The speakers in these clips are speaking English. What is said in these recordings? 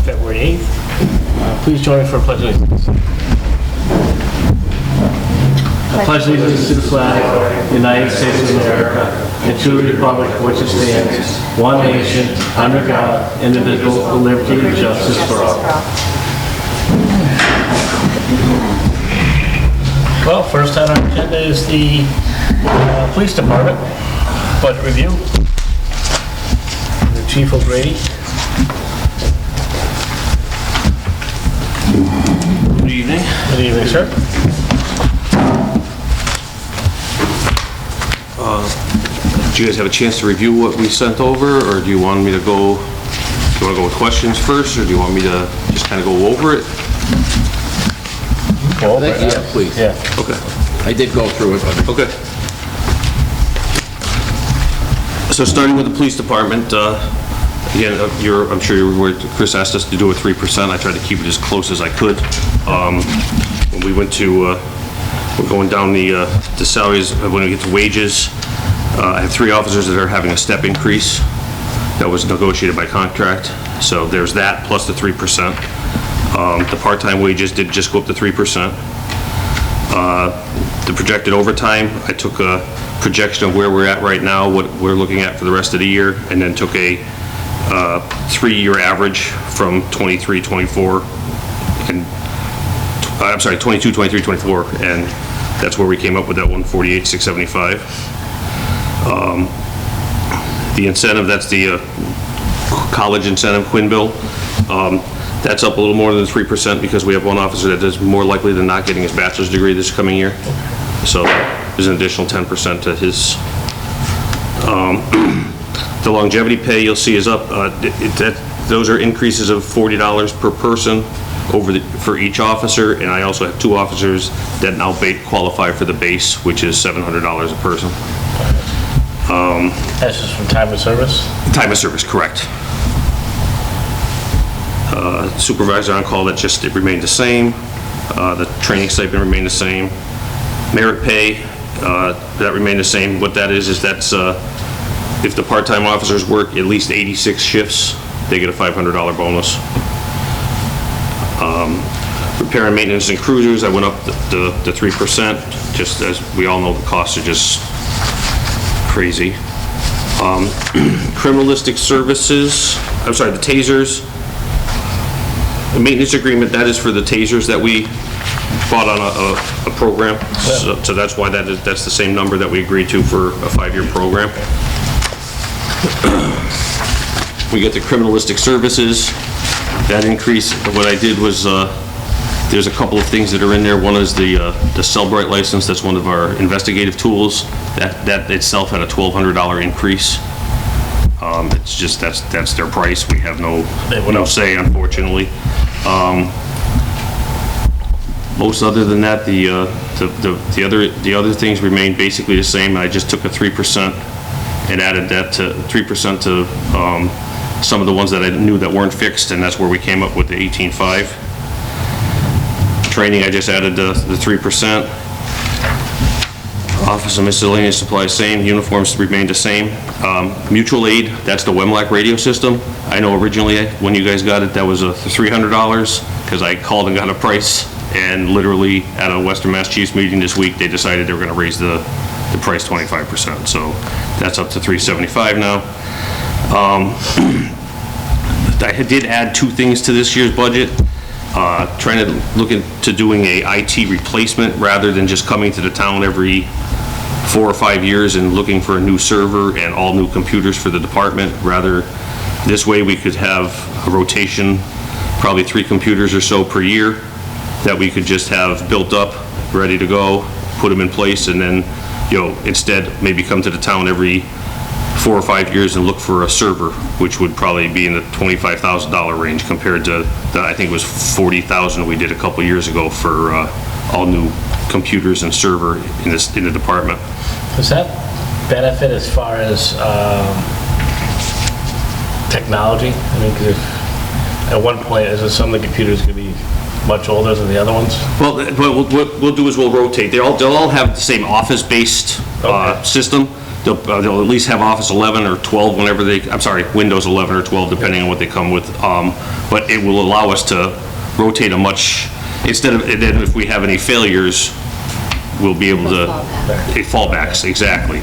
February 8th. Please join me for a pledge of allegiance. I pledge allegiance to the flag of the United States of America and to the republic for which it stands, one nation, under God, indivisible, with liberty and justice for all. Well, first on our agenda is the police department budget review. The Chief O'Grady. Good evening. Good evening, sir. Do you guys have a chance to review what we sent over, or do you want me to go, do you want to go with questions first, or do you want me to just kind of go over it? Yeah, please. Yeah. Okay. I did go through it, but Okay. So starting with the police department, again, I'm sure you're aware, Chris asked us to do a 3%. I tried to keep it as close as I could. When we went to, we're going down the salaries, when we get to wages, I have 3 officers that are having a step increase that was negotiated by contract. So there's that plus the 3%. The part-time wages did just go up to 3%. The projected overtime, I took a projection of where we're at right now, what we're looking at for the rest of the year, and then took a 3-year average from 23, 24, and I'm sorry, 22, 23, 24, and that's where we came up with that 148,675. The incentive, that's the college incentive, Quinn bill. That's up a little more than 3% because we have one officer that is more likely than not getting his bachelor's degree this coming year. So there's an additional 10% to his. The longevity pay you'll see is up. Those are increases of $40 per person for each officer, and I also have 2 officers that now qualify for the base, which is $700 a person. That's just from time of service? Time of service, correct. Supervisor on call, it remained the same. The training stipend remained the same. Merit pay, that remained the same. What that is that's if the part-time officers work at least 86 shifts, they get a $500 bonus. Repair and maintenance and cruisers, I went up the 3%, just as we all know the costs are just crazy. Criminalistic services, I'm sorry, the tasers. The maintenance agreement, that is for the tasers that we bought on a program. Yeah. So that's why that's the same number that we agreed to for a 5-year program. We get the criminalistic services. That increase, what I did was, there's a couple of things that are in there. One is the Cellbrite license. That's one of our investigative tools. That itself had a $1,200 increase. It's just, that's their price. We have no say, unfortunately. Most other than that, the other things remain basically the same. I just took a 3% and added that to 3% to some of the ones that I knew that weren't fixed, and that's where we came up with the 18.5. Training, I just added the 3%. Office and miscellaneous supplies, same. Uniforms remained the same. Mutual aid, that's the Wemlack radio system. I know originally when you guys got it, that was $300 because I called and got a price, and literally at a Western Mass Chiefs meeting this week, they decided they were going to raise the price 25%. So that's up to $375 now. I did add 2 things to this year's budget. Trying to look into doing a IT replacement rather than just coming to the town every 4 or 5 years and looking for a new server and all new computers for the department. Rather, this way we could have a rotation, probably 3 computers or so per year that we could just have built up, ready to go, put them in place, and then, instead maybe come to the town every 4 or 5 years and look for a server, which would probably be in the $25,000 range compared to I think it was $40,000 we did a couple years ago for all new computers and server in the department. Does that benefit as far as technology? I mean, 'cause at one point, is it some of the computers going to be much older than the other ones? Well, what we'll do is we'll rotate. They'll all have the same office-based system. they'll at least have Office 11 or 12 whenever Windows 11 or 12, depending on what they come with. But it will allow us to rotate a much, instead of, and then if we have any failures, we'll be able to, fallbacks, exactly.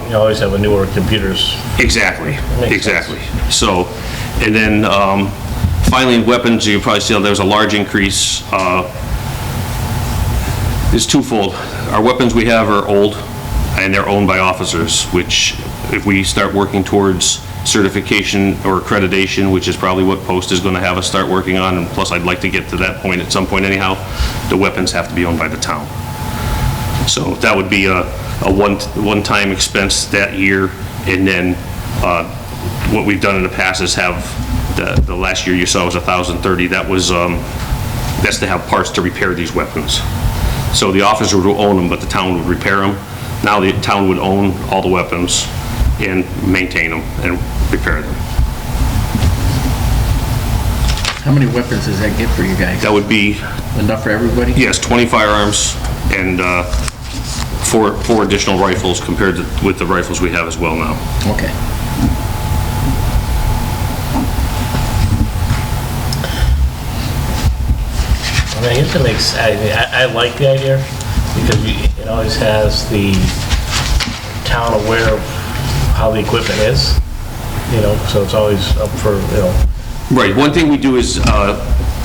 You always have a newer computers. Exactly, Makes exactly. So, and then finally in weapons, you probably see there's a large increase. It's twofold. Our weapons we have are old, and they're owned by officers, which if we start working towards certification or accreditation, which is probably what Post is going to have us start working on, and plus I'd like to get to that point at some point anyhow, the weapons have to be owned by the town. So that would be a one-time expense that year, and then what we've done in the past is have, the last year you saw was $1,030. That was, that's to have parts to repair these weapons. So the officer would own them, but the town would repair them. Now the town would own all the weapons and maintain them and repair them. How many weapons does that get for you guys? That would be, Enough for everybody? yes, 20 firearms and four additional rifles compared to with the rifles we have as well now. Okay. I mean, it makes, I like the idea because it always has the town aware of how the equipment is, so it's always up for, Right. One thing we do is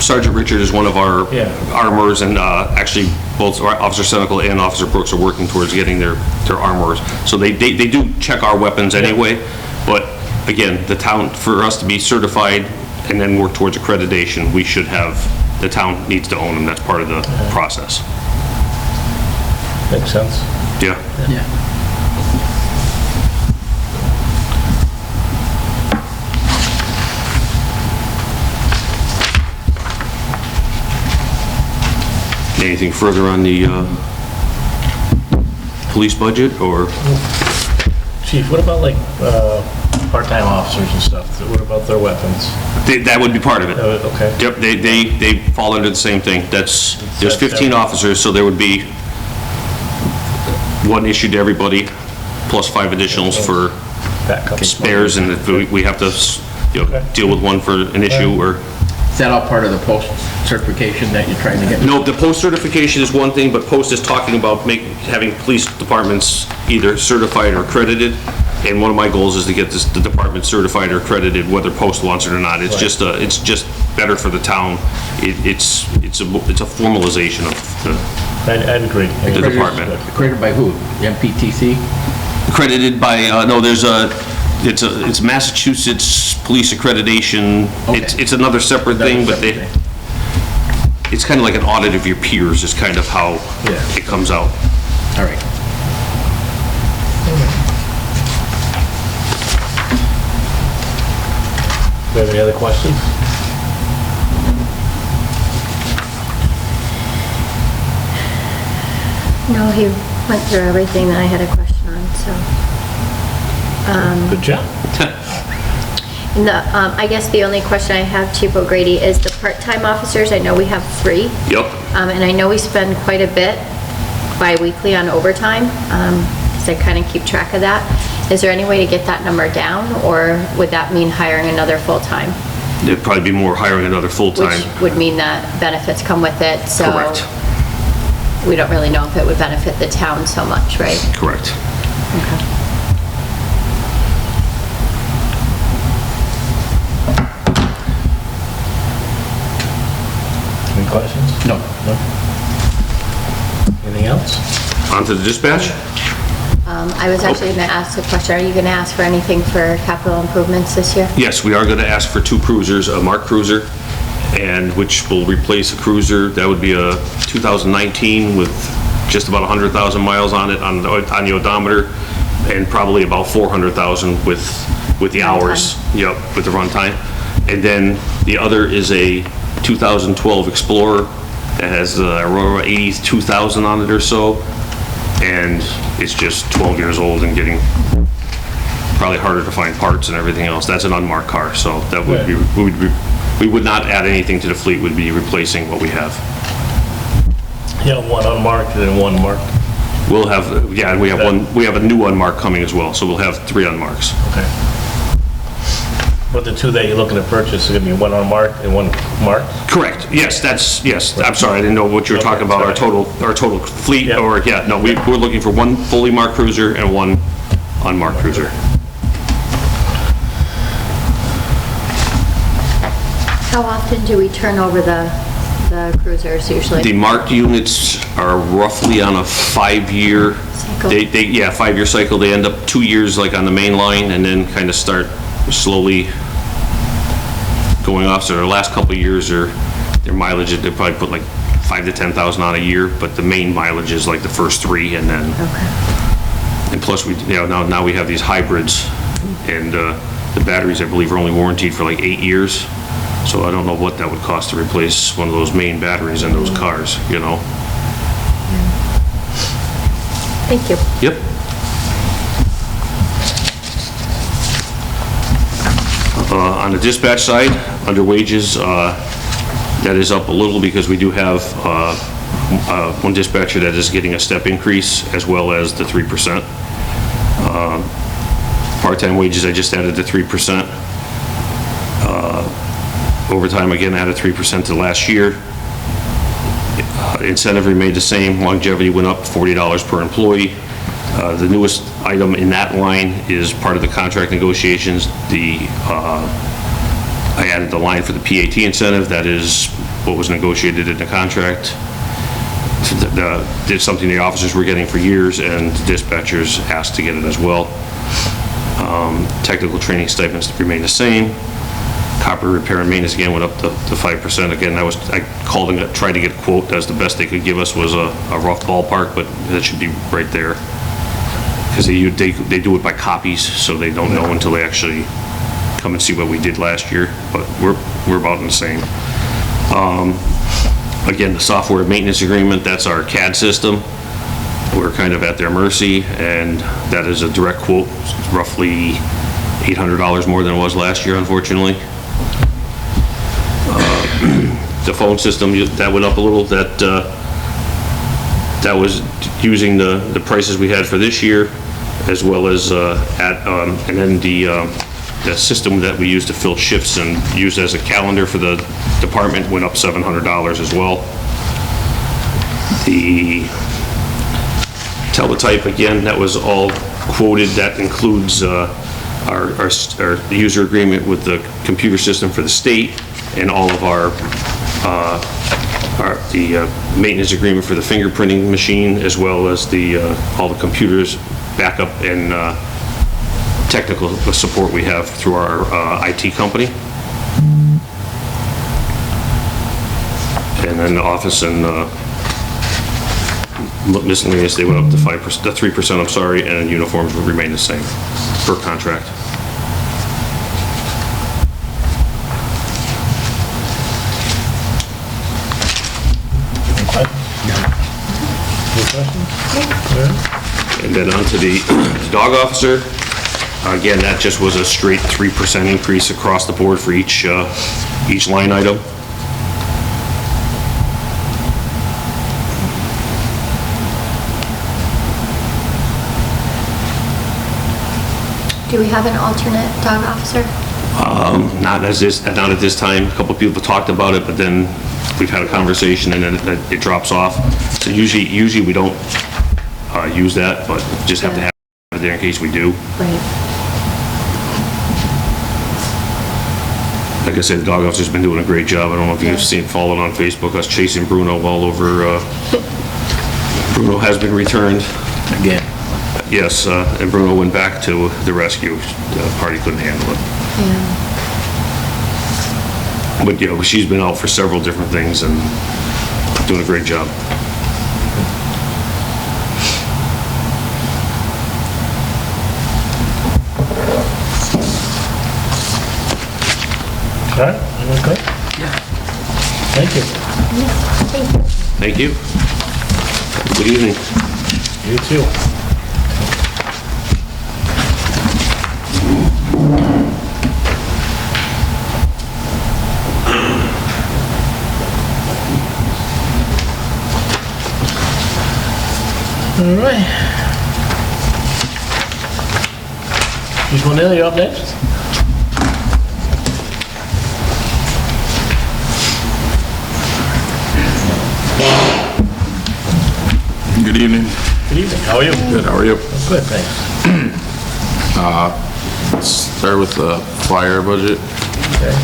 Sergeant Richard is one of our armorers, and actually both Officer Senecal and Officer Brooks are working towards getting their armorers. So they do check our weapons anyway, but again, the town, for us to be certified and then work towards accreditation, we should have, the town needs to own them. That's part of the process. makes sense. Yeah. Yeah. Anything further on the police budget, or? Chief, what about like part-time officers and stuff? What about their weapons? That would be part of it. Okay. Yep, they fall under the same thing. There's 15 officers, so there would be one issued to everybody, plus 5 additionals for Backup. spares, and if we have to, deal with one for an issue, or... Is that all part of the post certification that you're trying to get? No, the post certification is one thing, but Post is talking about having police departments either certified or accredited, and one of my goals is to get the department certified or accredited, whether Post wants it or not. It's just better for the town. It's a formalization of I'd agree. the department. Accredited by who? MPTC? Accredited by, no, there's it's Massachusetts Police Accreditation. Okay. It's another separate thing, but Separate thing. it's kind of like an audit of your peers is kind of how it comes out. All right. Do you have any other questions? No, he went through everything that I had a question on, so. Good job. I guess the only question I have, Chief O'Grady, is the part-time officers. I know we have 3. Yep. And I know we spend quite a bit bi-weekly on overtime, because I kind of keep track of that. Is there any way to get that number down, or would that mean hiring another full-time? There'd probably be more hiring another full-time. Which would mean that benefits come with it, so. Correct. We don't really know if it would benefit the town so much, right? Correct. Okay. Any questions? No. Anything else? On to the dispatch? I was actually going to ask a question. Are you going to ask for anything for capital improvements this year? Yes, we are going to ask for 2 cruisers, a Mark cruiser, and which will replace a cruiser. That would be a 2019 with just about 100,000 miles on it on the odometer, and probably about 400,000 with the hours. Yep, with the runtime. And then the other is a 2012 Explorer that has around 82,000 on it or so, and it's just 12 years old and getting probably harder to find parts and everything else. That's an unmarked car, so that would be, we would not add anything to the fleet. We'd be replacing what we have. Yeah, one unmarked and then one marked. We'll have, yeah, and we have a new unmarked coming as well, so we'll have 3 unmarks. Okay. But the 2 that you're looking to purchase are gonna be 1 unmarked and 1 marked? Correct, yes, I'm sorry, I didn't know what you were talking about, our total fleet, Yeah. or, yeah, no, we're looking for 1 fully marked cruiser and 1 unmarked cruiser. How often do we turn over the cruisers usually? The marked units are roughly on a 5-year, Cycle. 5-year cycle. They end up 2 years like on the main line and then kind of start slowly going off. So their last couple of years are, their mileage, they probably put like 5 to 10,000 on a year, but the main mileage is like the first 3 and then, and plus we, now we have these hybrids and the batteries I believe are only warranted for like 8 years. So I don't know what that would cost to replace one of those main batteries in those cars, Thank you. Yep. On the dispatch side, under wages, that is up a little because we do have one dispatcher that is getting a step increase as well as the 3%. Part-time wages, I just added the 3%. Overtime, again, added 3% to last year. Incentive remained the same. Longevity went up $40 per employee. The newest item in that line is part of the contract negotiations. I added the line for the PAT incentive. That is what was negotiated in the contract. Did something the officers were getting for years, and dispatchers asked to get it as well. Technical training stipends remain the same. Copper repair and maintenance again went up to 5%. Again, I called and tried to get a quote. That's the best they could give us, was a rough ballpark, but that should be right there. Because they do it by copies, so they don't know until they actually come and see what we did last year. But we're about in the same. Again, the software maintenance agreement, that's our CAD system. We're kind of at their mercy, and that is a direct quote. It's roughly $800 more than it was last year, unfortunately. The phone system, that went up a little. That was using the prices we had for this year, as well as and then the system that we use to fill shifts and use as a calendar for the department went up $700 as well. The teletype, again, that was all quoted. That includes our user agreement with the computer system for the state and all of the maintenance agreement for the fingerprinting machine, as well as all the computers backup and technical support we have through our IT company. And then the office and miscellaneous, they went up to 5%, the 3%, I'm sorry, and uniforms would remain the same per contract. Any questions? And then on to the dog officer. Again, that just was a straight 3% increase across the board for each line item. Do we have an alternate dog officer? Not at this time. A couple of people talked about it, but then we've had a conversation and then it drops off. So usually we don't use that, but just have to have it there in case we do. Right. Like I said, the dog officer's been doing a great job. I don't know if you've seen, followed on Facebook, us chasing Bruno all over. Bruno has been returned. Again. Yes, and Bruno went back to the rescue. The party couldn't handle it. Yeah. But, she's been out for several different things and doing a great job. All right, everyone good? Yeah. Thank you. Thank you. Thank you. Good evening. You too. All right. Chief O'Neill, you up next? Good evening. Good evening, how are you? Good, how are you? Good, thanks. Start with the fire budget. Okay.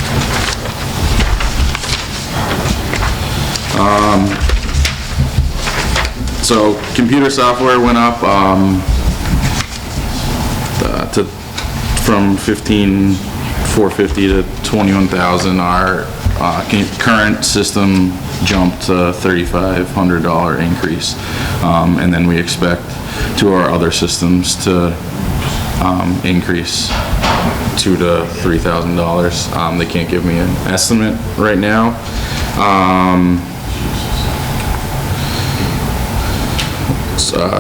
So computer software went up from 15,450 to 21,000. Our current system jumped to $3,500 increase, and then we expect to our other systems to increase $2,000 to $3,000. They can't give me an estimate right now.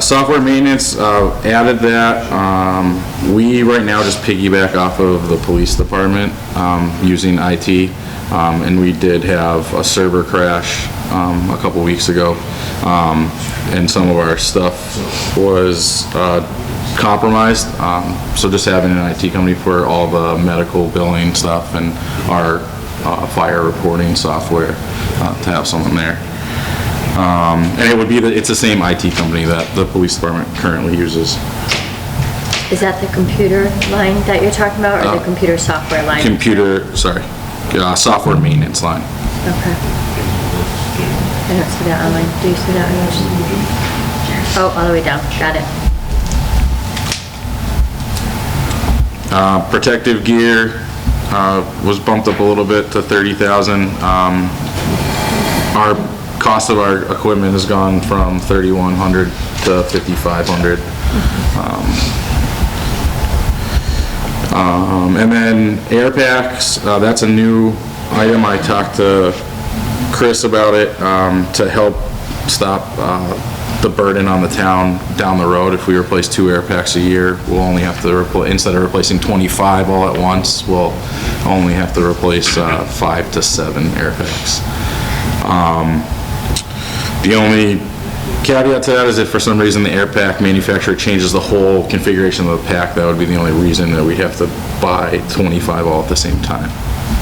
Software maintenance, added that. We right now just piggyback off of the police department using IT, and we did have a server crash a couple weeks ago, and some of our stuff was compromised. So just having an IT company for all the medical billing stuff and our fire reporting software to have someone there. And it would be it's the same IT company that the police department currently uses. Is that the computer line that you're talking about, or the computer software line? Software maintenance line. Okay. I don't see that online. Do you see that on yours? Oh, all the way down. Got it. Protective gear was bumped up a little bit to 30,000. Our cost of our equipment has gone from 3,100 to 5,500. And then air packs, that's a new item. I talked to Chris about it to help stop the burden on the town down the road. If we replace 2 air packs a year, we'll only have to instead of replacing 25 all at once, we'll only have to replace 5 to 7 air packs. The only caveat to that is if for some reason the air pack manufacturer changes the whole configuration of the pack, that would be the only reason that we'd have to buy 25 all at the same time.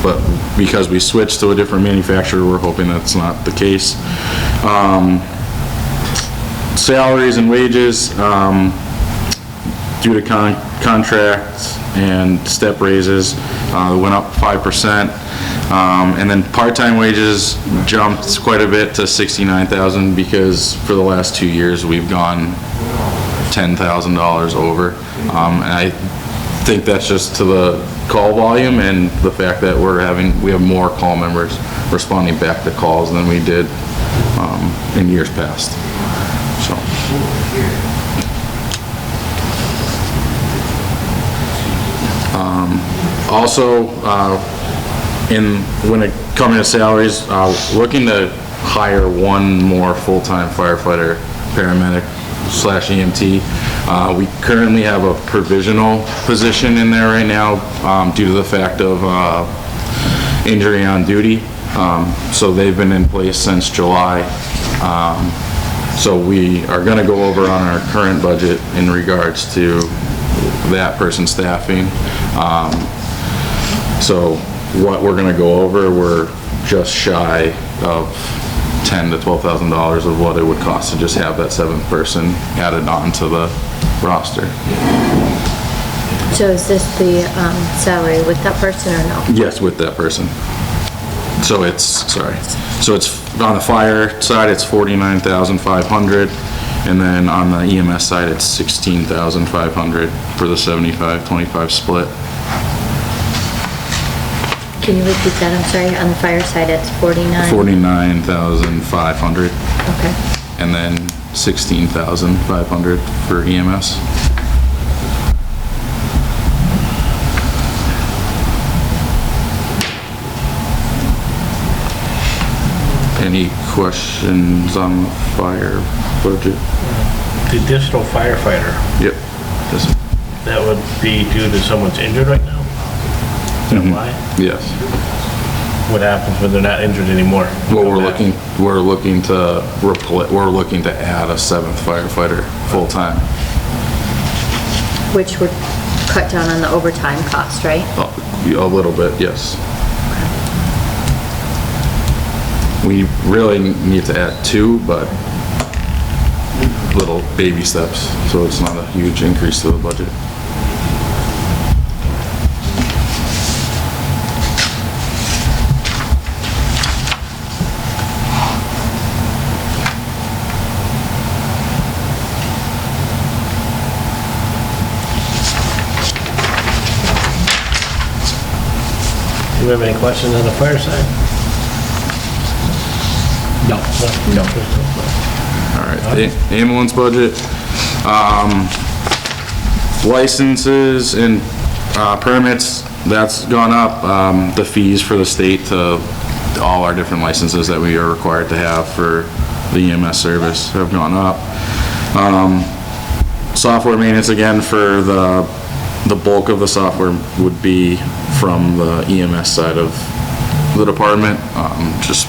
But because we switched to a different manufacturer, we're hoping that's not the case. Salaries and wages, due to contracts and step raises, went up 5%. And then part-time wages jumped quite a bit to 69,000 because for the last 2 years we've gone $10,000 over. And I think that's just to the call volume and the fact that we have more call members responding back to calls than we did in years past. So. Also, when it comes to salaries, looking to hire one more full-time firefighter, paramedic / EMT. We currently have a provisional position in there right now due to the fact of injury on duty. So they've been in place since July. So we are going to go over on our current budget in regards to that person's staffing. So what we're going to go over, we're just shy of $10,000 to $12,000 of what it would cost to just have that 7th person added on to the roster. So is this the salary with that person or no? Yes, with that person. So it's on the fire side, it's 49,500, and then on the EMS side, it's 16,500 for the 75-25 split. Can you repeat that? I'm sorry. On the fire side, it's 49? 49,500. Okay. And then 16,500 for EMS. Any questions on the fire budget? The additional firefighter, Yep. that would be due to someone's injured right now? Is that why? Yes. what happens when they're not injured anymore? Well, we're looking to we're looking to add a 7th firefighter full-time. Which would cut down on the overtime cost, right? A little bit, yes. We really need to add 2, but little baby steps, so it's not a huge increase to the budget. Do you have any questions on the fire side? No. No. All right, the ambulance budget, licenses and permits, that's gone up. The fees for the state to all our different licenses that we are required to have for the EMS service have gone up. Software maintenance, again, for the bulk of the software would be from the EMS side of the department, just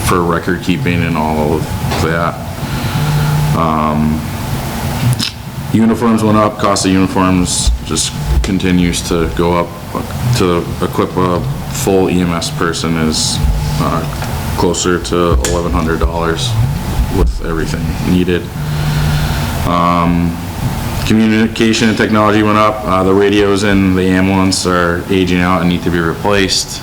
for record keeping and all of that. Uniforms went up, cost of uniforms just continues to go up. To equip a full EMS person is closer to $1,100 with everything needed. Communication and technology went up. The radios in the ambulance are aging out and need to be replaced.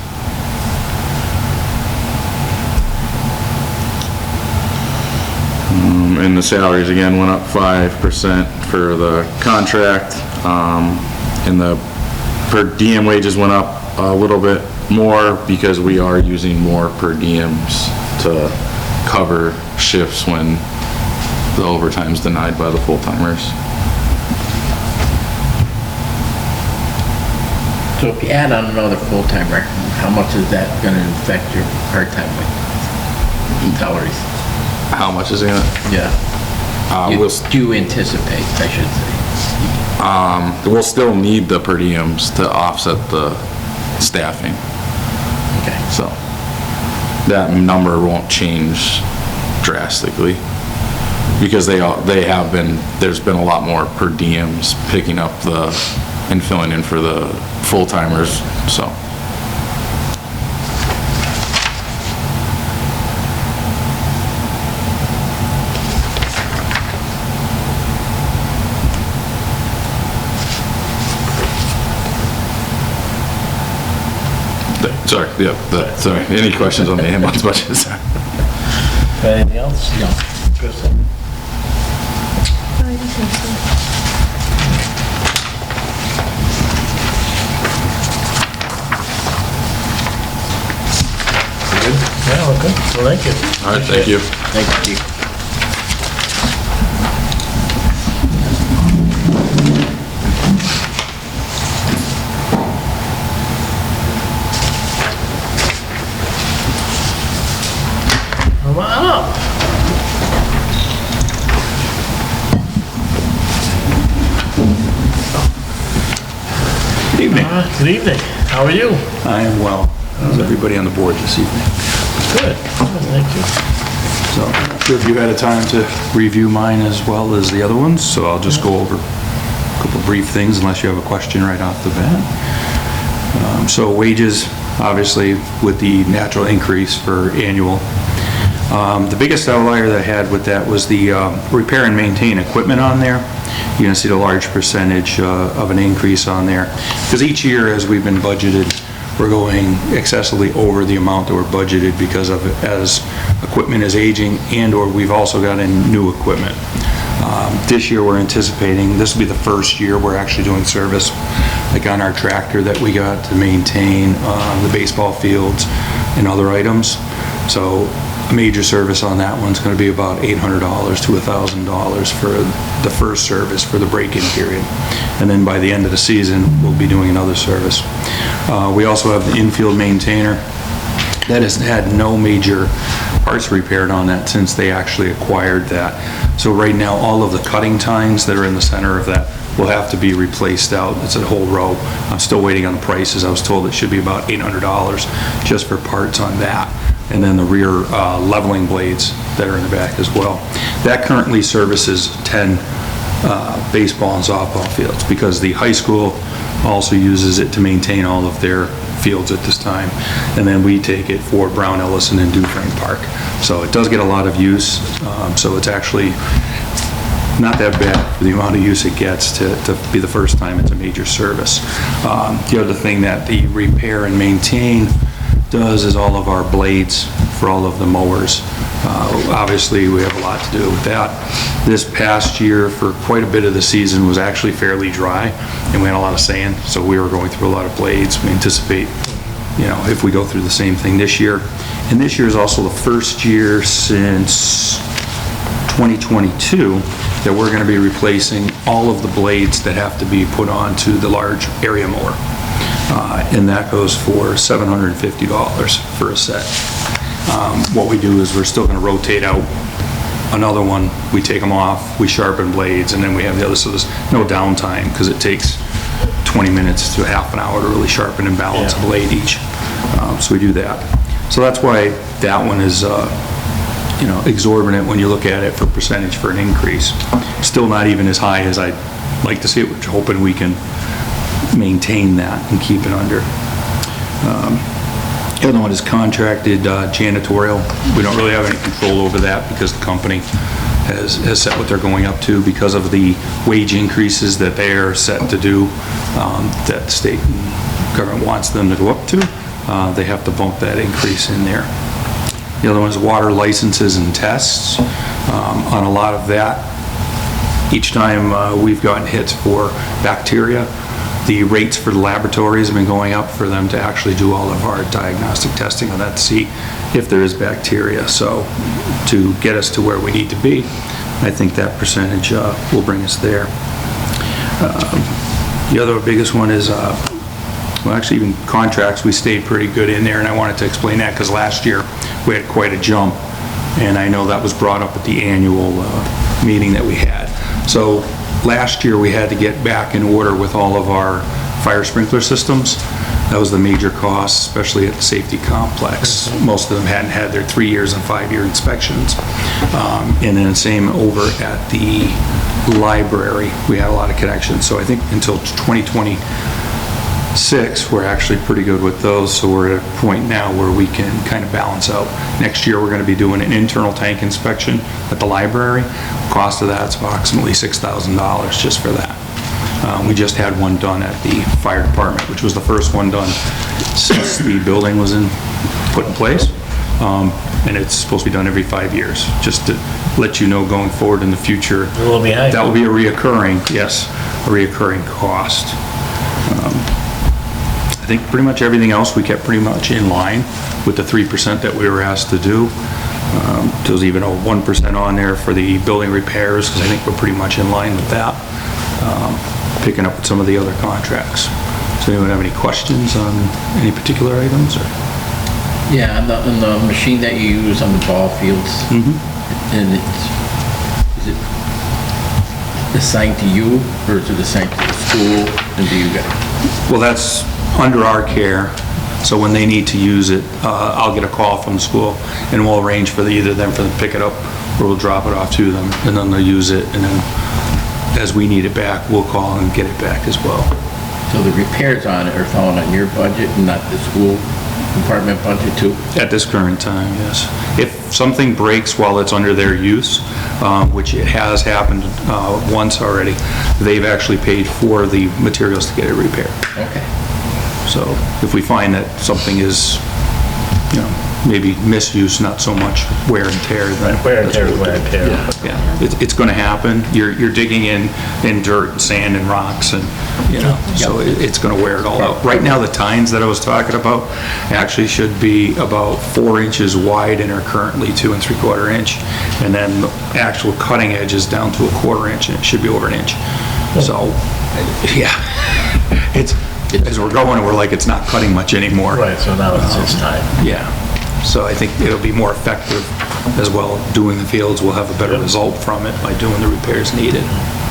And the salaries again went up 5% for the contract. And the per diem wages went up a little bit more because we are using more per diems to cover shifts when the overtime's denied by the full-timers. So if you add on another full-timer, how much is that gonna affect your part-time salaries? How much is it gonna? Yeah. We'll, Do you anticipate, I should say? we'll still need the per diems to offset the staffing, Okay. so that number won't change drastically because there's been a lot more per diems picking up and filling in for the full-timers, so. Sorry, yeah, sorry. Any questions on the ambulance budget? Anything else? No. Kristen? Good? Yeah, we're good. Well, thank you. All right, thank you. Thank you, Chief. Come on up. Good evening. Good evening. How are you? I am well. How's everybody on the board this evening? Good. Thank you. So, I'm not sure if you had a time to review mine as well as the other ones, so I'll just go over a couple brief things unless you have a question right off the bat. So wages, obviously, with the natural increase for annual. The biggest outlier that I had with that was the repair and maintain equipment on there. You're gonna see the large percentage of an increase on there. Because each year, as we've been budgeted, we're going excessively over the amount that we're budgeted because of as equipment is aging and/or we've also got in new equipment. This year, we're anticipating, this will be the first year we're actually doing service, like on our tractor that we got to maintain the baseball fields and other items. So a major service on that one's going to be about $800 to $1,000 for the first service for the break-in period. And then by the end of the season, we'll be doing another service. We also have the infield maintainer. That has had no major parts repaired on that since they actually acquired that. So right now, all of the cutting tines that are in the center of that will have to be replaced out. It's a whole row. I'm still waiting on the prices. I was told it should be about $800 just for parts on that. And then the rear leveling blades that are in the back as well. That currently services 10 baseball and softball fields, because the high school also uses it to maintain all of their fields at this time. And then we take it for Brown Ellison and Dufresne Park. So it does get a lot of use. So it's actually not that bad for the amount of use it gets to be the first time it's a major service. The other thing that the repair and maintain does is all of our blades for all of the mowers. Obviously, we have a lot to do with that. This past year, for quite a bit of the season, was actually fairly dry, and we had a lot of sand, so we were going through a lot of blades. We anticipate, you know, if we go through the same thing this year. And this year is also the first year since 2022 that we're going to be replacing all of the blades that have to be put onto the large area mower. And that goes for $750 for a set. What we do is we're still going to rotate out another one. We take them off, we sharpen blades, and then we have the other. So there's no downtime, because it takes 20 minutes to half an hour to really sharpen and balance a blade each. So we do that. So that's why that one is you know, exorbitant when you look at it for percentage for an increase. Still not even as high as I'd like to see it, which hoping we can maintain that and keep it under. The other one is contracted janitorial. We don't really have any control over that, because the company has set what they're going up to because of the wage increases that they are set to do, that the state government wants them to go up to. They have to bump that increase in there. The other one is water licenses and tests. On a lot of that, each time we've gotten hits for bacteria, the rates for the laboratories have been going up for them to actually do all of our diagnostic testing on that to see if there is bacteria. So to get us to where we need to be, I think that percentage will bring us there. The other biggest one is, well, actually even contracts, we stayed pretty good in there, and I wanted to explain that because last year we had quite a jump, and I know that was brought up at the annual meeting that we had. So last year we had to get back in order with all of our fire sprinkler systems. That was the major cost, especially at the safety complex. Most of them hadn't had their 3 years and 5-year inspections. And then same over at the library, we had a lot of connections. So I think until 2026, we're actually pretty good with those. So we're at a point now where we can kind of balance out. Next year, we're going to be doing an internal tank inspection at the library. Cost of that's approximately $6,000 just for that. We just had one done at the fire department, which was the first one done since the building was put in place. And it's supposed to be done every 5 years, just to let you know going forward in the future. A little behind. That will be a reoccurring, yes, a reoccurring cost. I think pretty much everything else we kept pretty much in line with the 3% that we were asked to do. There was even a 1% on there for the building repairs, because I think we're pretty much in line with that. Picking up with some of the other contracts. Does anyone have any questions on any particular items? Or? Yeah, on the machine that you use on the ball fields, and is it assigned to you, or is it assigned to the school, and do you get it? Well, that's under our care, so when they need to use it, I'll get a call from the school, and we'll arrange for either them to pick it up, or we'll drop it off to them, and then they'll use it, and then as we need it back, we'll call and get it back as well. So the repairs on it are falling on your budget and not the school department budget too? At this current time, yes. If something breaks while it's under their use, which it has happened once already, they've actually paid for the materials to get it repaired. Okay. So if we find that something is, you know, maybe misuse, not so much wear and tear. Then Wear and tear is wear and tear. Yeah, it's going to happen. You're digging in dirt and sand and rocks, and you know, so it's going to wear it all out. Right now, the tines that I was talking about actually should be about 4 inches wide and are currently 2 3/4 inch, and then the actual cutting edge is down to 1/4 inch, and it should be over an inch. So, yeah, it's as we're going, we're like it's not cutting much anymore. Right, so now it's time. Yeah. So I think it'll be more effective as well. Doing the fields, we'll have a better result from it by doing the repairs needed.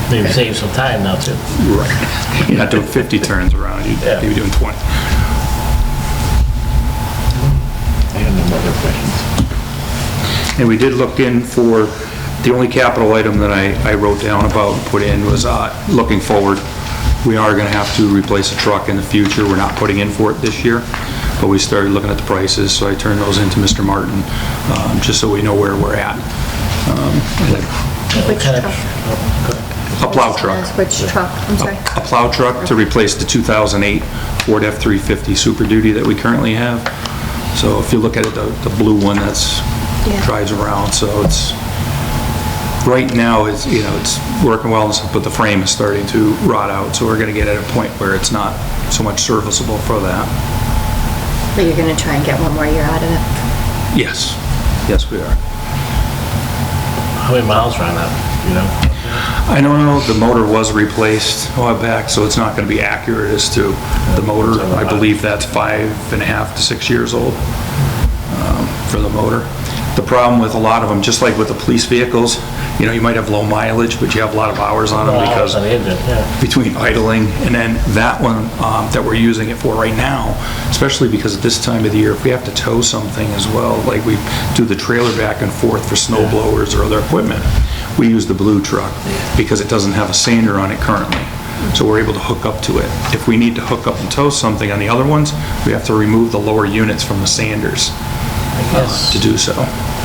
Maybe save some time now too. Right. You're not doing 50 turns around, you'd be doing 20. I have no other questions. And we did look in for, the only capital item that I wrote down about and put in was looking forward. We are gonna have to replace a truck in the future. We're not putting in for it this year, but we started looking at the prices, so I turned those into Mr. Martin, just so we know where we're at. Which Kind of- truck? A plow truck. Which truck? I'm sorry. A plow truck to replace the 2008 Ford F-350 Super Duty that we currently have. So if you look at it, the blue one that's Yeah. drives around, so it's, right now, it's, you know, it's working well, and stuff, but the frame is starting to rot out, so we're gonna get at a point where it's not so much serviceable for that. But you're gonna try and get one more year out of it. Yes, yes, we are. How many miles run up, you know? I don't know, the motor was replaced a while back, so it's not gonna be accurate as to the motor. I believe that's 5.5 to 6 years old for the motor. The problem with a lot of them, just like with the police vehicles, you know, you might have low mileage, but you have a lot of hours on them because On the engine, yeah. between idling, and then that one that we're using it for right now, especially because at this time of the year, if we have to tow something as well, like we do the trailer back and forth for snow blowers or other equipment, we use the blue truck because it doesn't have a sander on it currently. So we're able to hook up to it. If we need to hook up and tow something on the other ones, we have to remove the lower units from the sanders to do so.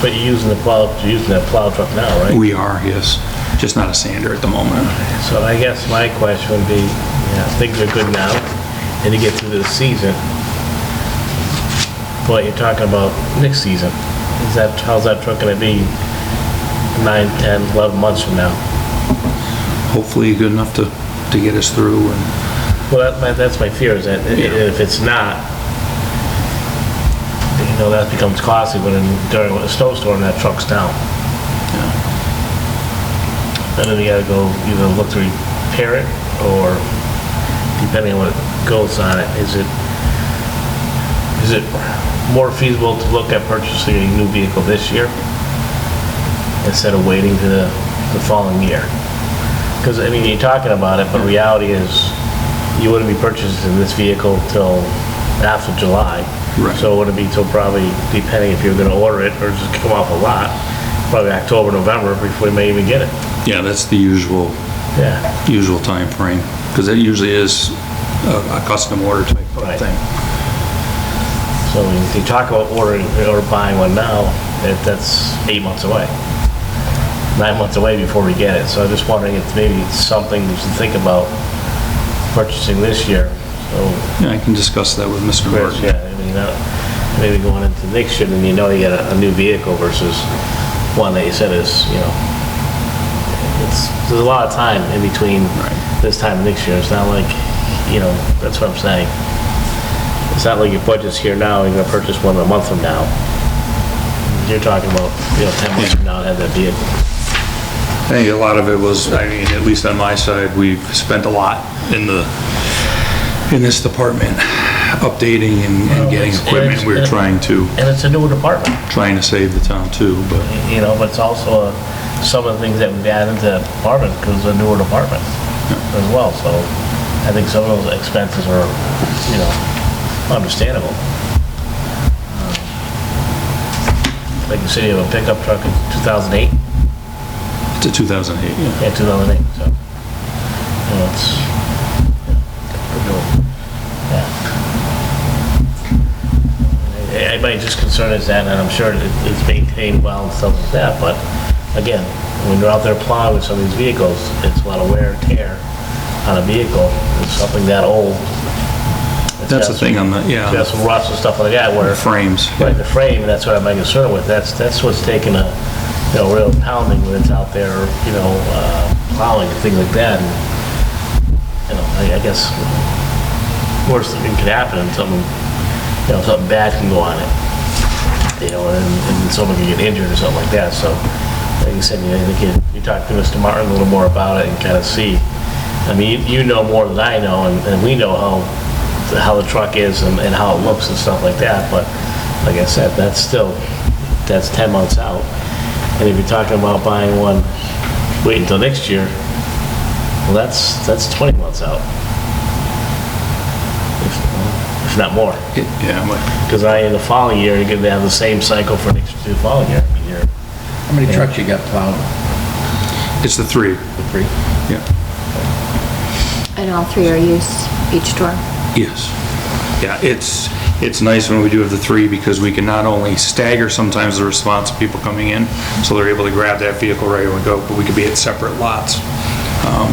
But you're using that plow truck now, right? We are, yes, just not a sander at the moment. So I guess my question would be, things are good now, and you get through the season. But you're talking about next season. How's that truck gonna be 9, 10, 11 months from now? Hopefully good enough to get us through. And Well, that's my fear, is that if it's not, you know, that becomes costly when during a snowstorm, that truck's down. And then you gotta go either look to repair it, or depending on what goes on it, is it more feasible to look at purchasing a new vehicle this year instead of waiting to the following year? Because, I mean, you're talking about it, but reality is you wouldn't be purchasing this vehicle till after July. Right. So it wouldn't be till probably, depending if you're gonna order it or just come off a lot, probably October, November before you may even get it. yeah, that's the usual time frame, because it usually is a custom order type Right. of thing. So if you talk about ordering or buying one now, that's 8 months away. 9 months away before we get it. So I'm just wondering if maybe it's something to think about purchasing this year. So, Yeah, I can discuss that with Mr. Chris, Martin. yeah, I mean, maybe going into next year, then you know you get a new vehicle versus one that you said is, you know, there's a lot of time in between this time and next year. It's not like, you know, that's what I'm saying. It's not like your budget's here now, you're gonna purchase one a month from now. You're talking about, 10 months from now to have that vehicle. I think a lot of it was, I mean, at least on my side, we've spent a lot in this department, updating and getting equipment. We're trying to And it's a newer department. save the town too, but But it's also some of the things that we've added into that department because it's a newer department as well. So I think some of those expenses are, understandable. Like you said, you have a pickup truck in 2008? it's a 2008, yeah. Yeah, 2008, so, it's, Everybody's just concerned is that, and I'm sure it's maintained well and stuff like that, but again, when you're out there plowing with some of these vehicles, it's a lot of wear and tear on a vehicle. It's something that old. That's the thing on the, You got some rust and stuff like that where. frames. Right, the frame, and that's what I'm concerned with. That's what's taking a, real pounding when it's out there, plowing and things like that. And, I guess worst thing could happen and something bad can go on it. And someone can get injured or something like that. So, like you said, I think you talk to Mr. Martin a little more about it and kind of see. I mean, you know more than I know, and we know how the truck is and how it looks and stuff like that, but like I said, that's 10 months out. And if you're talking about buying one, wait until next year, well, that's 20 months out. If not more. Yeah, but Because in the following year, you're gonna have the same cycle for the following year. I mean, How many trucks you got plowed? it's the 3. The 3? Yeah. And all 3 are used each storm? Yes. Yeah, it's nice when we do have the 3 because we can not only stagger sometimes the response of people coming in, so they're able to grab that vehicle right away and go, but we could be at separate lots,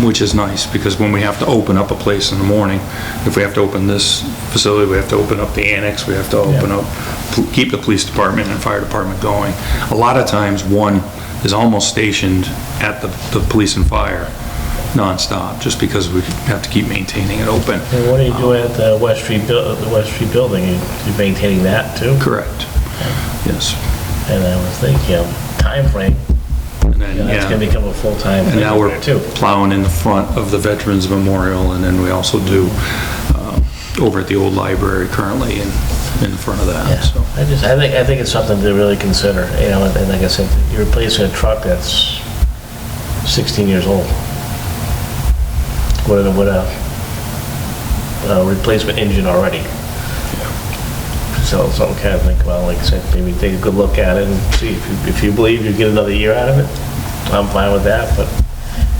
which is nice because when we have to open up a place in the morning, if we have to open this facility, we have to open up the annex, we have to open up, keep the police department and fire department going. A lot of times one is almost stationed at the police and fire nonstop, just because we have to keep maintaining it open. And what are you doing at the West Street building? You maintaining that too? Correct. Yes. And I was thinking, time frame, And then, that's gonna yeah, become a full-time and thing now we're there too. plowing in the front of the Veterans Memorial, and then we also do over at the old library currently in front of Yeah, that, so. I think it's something to really consider, you know, and like I said, you're replacing a truck that's 16 years old. With a replacement engine already. So something kind of think about, like I said, maybe take a good look at it and see if you believe you get another year out of it. I'm fine with that, but,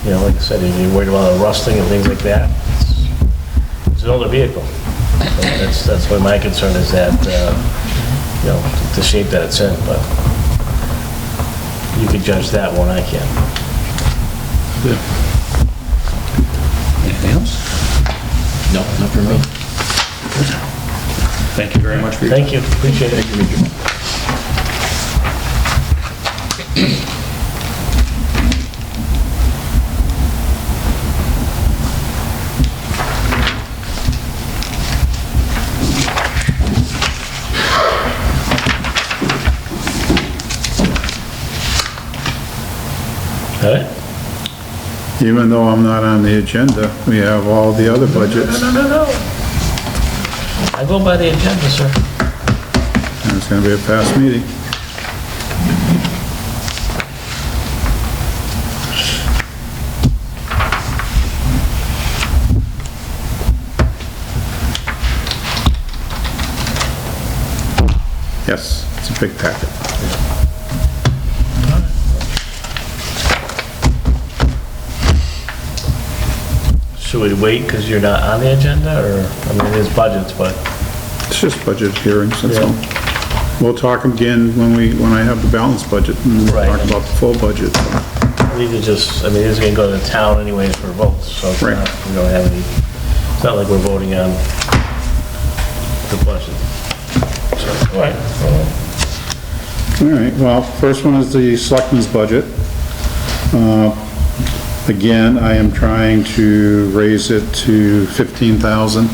you know, like I said, if you're worried about the rusting and things like that, it's an older vehicle. So that's what my concern is that, you know, the shape that it's in, but you can judge that one, I can't. Yeah. Anything else? No, not for me. Thank you very much for your time. Thank you, appreciate it. All right? Even though I'm not on the agenda, we have all the other budgets, No. I go by the agenda, sir. and it's gonna be a fast meeting. Yes, it's a big packet. Should we wait because you're not on the agenda, or, I mean, it is budgets, but, It's just budget hearings, that's all. We'll talk again when I have the balanced budget, and we'll Right. talk about the full budget. we could just, I mean, it's gonna go to the town anyways for votes, so it's Right. not, we don't have any, it's not like we're voting on the budget. So, all right, well, All right, well, first one is the selectmen's budget. Again, I am trying to raise it to 15,000,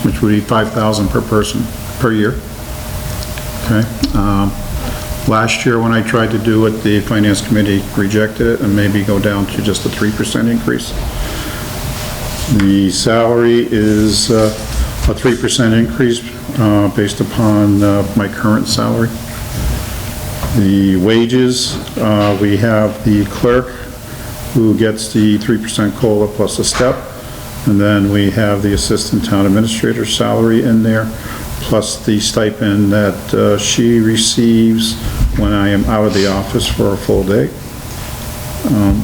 which would be 5,000 per person, per year. Okay? Last year, when I tried to do it, the finance committee rejected it and maybe go down to just a 3% increase. The salary is a 3% increase based upon my current salary. The wages, we have the clerk who gets the 3% COLA plus a step, and then we have the assistant town administrator salary in there, plus the stipend that she receives when I am out of the office for a full day.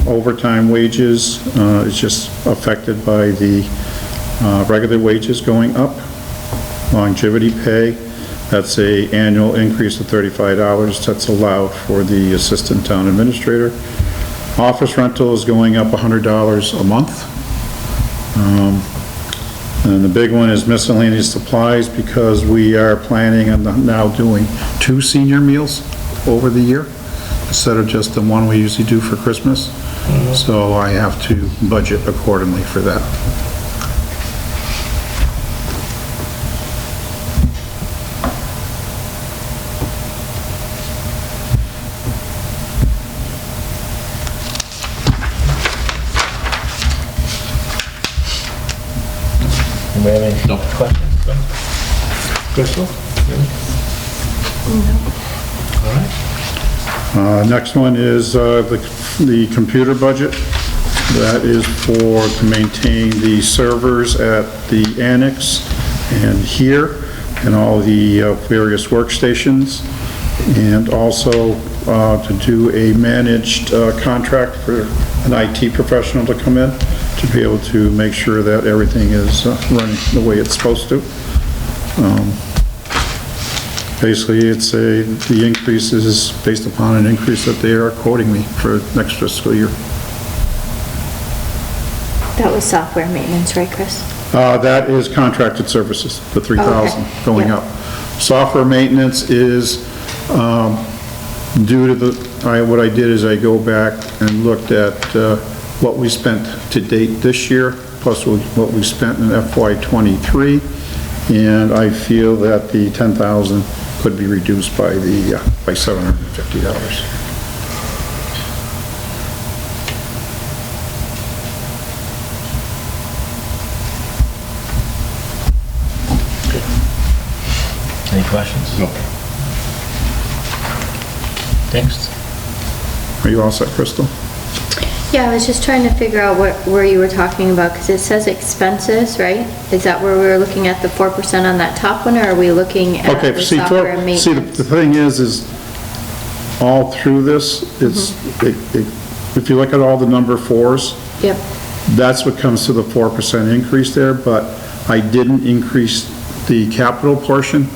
Overtime wages is just affected by the regular wages going up. Longevity pay, that's a annual increase of $35 that's allowed for the assistant town administrator. Office rental is going up $100 a month. And the big one is miscellaneous supplies, because we are planning on now doing 2 senior meals over the year, instead of just the one we usually do for Christmas. So I have to budget accordingly for that. anybody have any No. questions? Crystal? All right. Next one is the computer budget. That is to maintain the servers at the annex and here, and all the various workstations, and also to do a managed contract for an IT professional to come in, to be able to make sure that everything is running the way it's supposed to. Basically, the increase is based upon an increase that they are quoting me for next fiscal year. That was software maintenance, right, Chris? That is contracted services, the 3,000 Okay, going yeah. up. Software maintenance is due to what I did is I go back and looked at what we spent to date this year, plus what we spent in FY '23, and I feel that the 10,000 could be reduced by $750. Any questions? No. Next. Are you all set, Crystal? Yeah, I was just trying to figure out where you were talking about, because it says expenses, right? Is that where we were looking at the 4% on that top one, or are we looking at Okay, the see, software and the maintenance? thing is all through this, if you look at all the number fours, Yep, that's what comes to the 4% increase there, but I didn't increase the capital portion,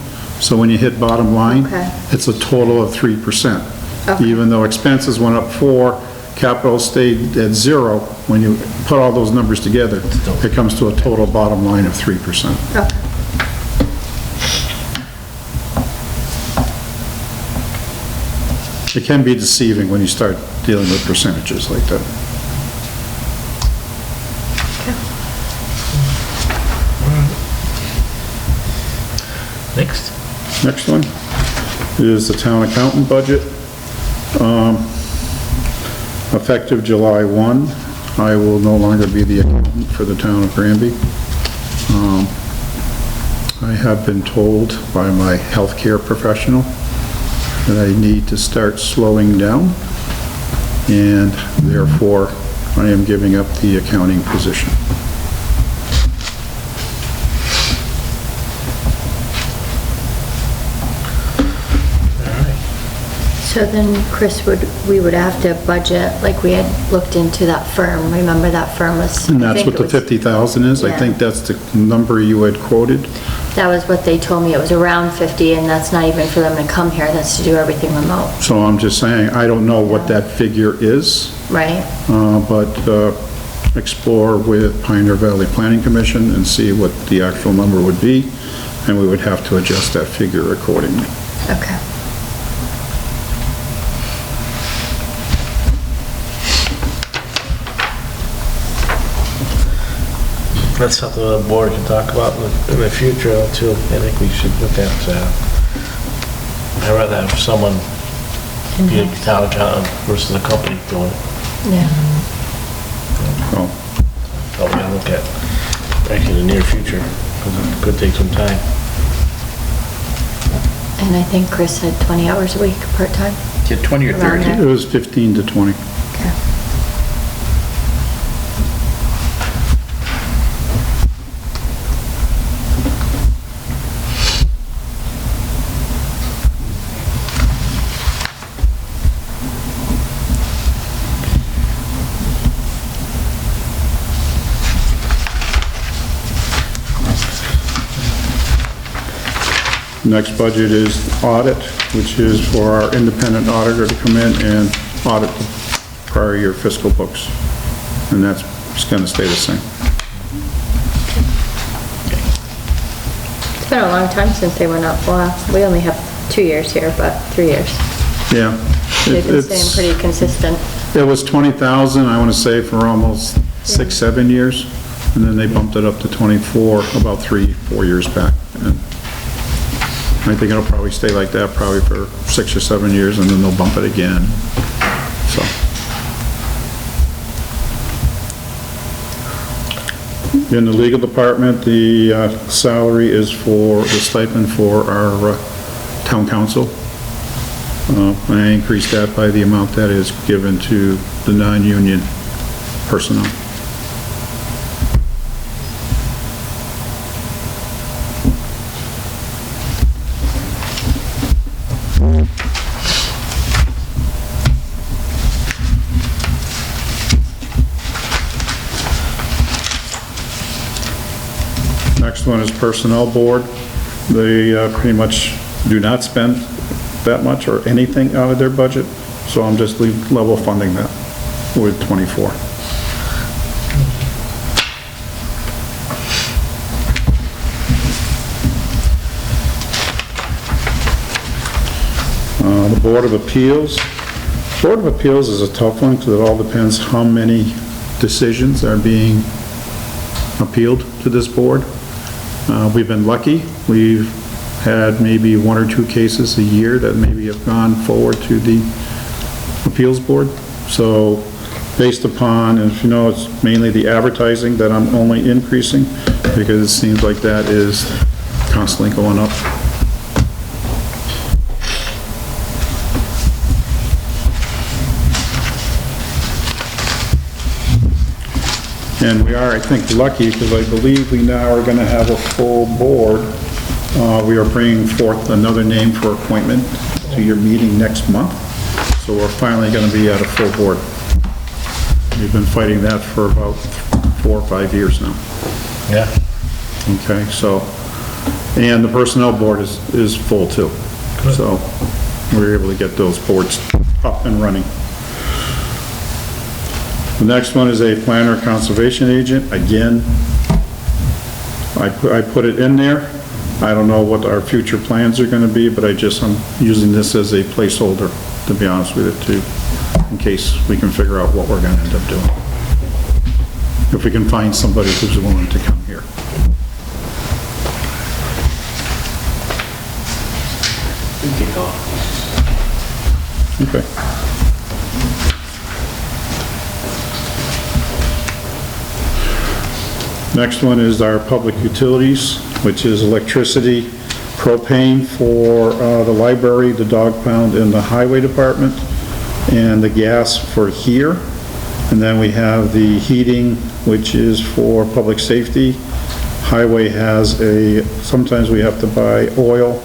so when you hit bottom line, Okay. it's a total of 3%. Okay. Even though expenses went up 4, capital stayed at 0, when you put all those numbers together, it comes to a total bottom line of 3%. okay. It can be deceiving when you start dealing with percentages like that. Next. Next one is the town accountant budget. Effective July 1, I will no longer be the accountant for the town of Granby. I have been told by my healthcare professional that I need to start slowing down, and therefore I am giving up the accounting position. So then, Chris, we would have to budget, like we had looked into that firm, remember that firm was... And I that's think what the it was- 50,000 is? I Yeah. think that's the number you had quoted. That was what they told me, it was around 50, and that's not even for them to come here, that's to do everything remote, So I'm just saying, I don't know what that figure is, right? but explore with Pioneer Valley Planning Commission and see what the actual number would be, and we would have to adjust that figure accordingly. Okay. That's something the board can talk about in the future too. I think we should look at, I'd rather have someone be a town accountant versus a company doing it. Yeah. So, But we gotta look at, actually, in the near future, because it could take some time. And I think Chris said 20 hours a week, part-time? Yeah, 20 or Around 30. there. it was 15 to 20. Okay. Next budget is audit, which is for our independent auditor to come in and audit the prior year fiscal books. And that's going to stay the same. It's been a long time since they went up. Well, we only have 2 years here, but 3 years. Yeah. They've been It's- staying pretty consistent. It was 20,000, I want to say, for almost 6, 7 years, and then they bumped it up to 24 about 3, 4 years back. And I think it'll probably stay like that probably for 6 or 7 years, and then they'll bump it again, so. In the legal department, the salary is for, the stipend for our town council. I increased that by the amount that is given to the non-union personnel. Next one is personnel board. They pretty much do not spend that much or anything out of their budget, so I'm just level funding that with 24. The Board of Appeals. Board of Appeals is a tough one because it all depends how many decisions are being appealed to this board. We've been lucky. We've had maybe 1 or 2 cases a year that maybe have gone forward to the appeals board. So based upon, as you know, it's mainly the advertising that I'm only increasing because it seems like that is constantly going up. And we are, I think, lucky because I believe we now are going to have a full board. We are bringing forth another name for appointment to your meeting next month. So we're finally going to be at a full board. We've been fighting that for about 4 or 5 years now. Yeah. Okay, so, and the personnel board is full too. So we're able to get those boards up and running. The next one is a planner conservation agent. Again, I put it in there. I don't know what our future plans are gonna be, but I'm using this as a placeholder, to be honest with you, too, in case we can figure out what we're gonna end up doing. If we can find somebody who's willing to come here. Okay. Next one is our public utilities, which is electricity, propane for the library, the dog pound, and the highway department, and the gas for here. And then we have the heating, which is for public safety. Highway has sometimes we have to buy oil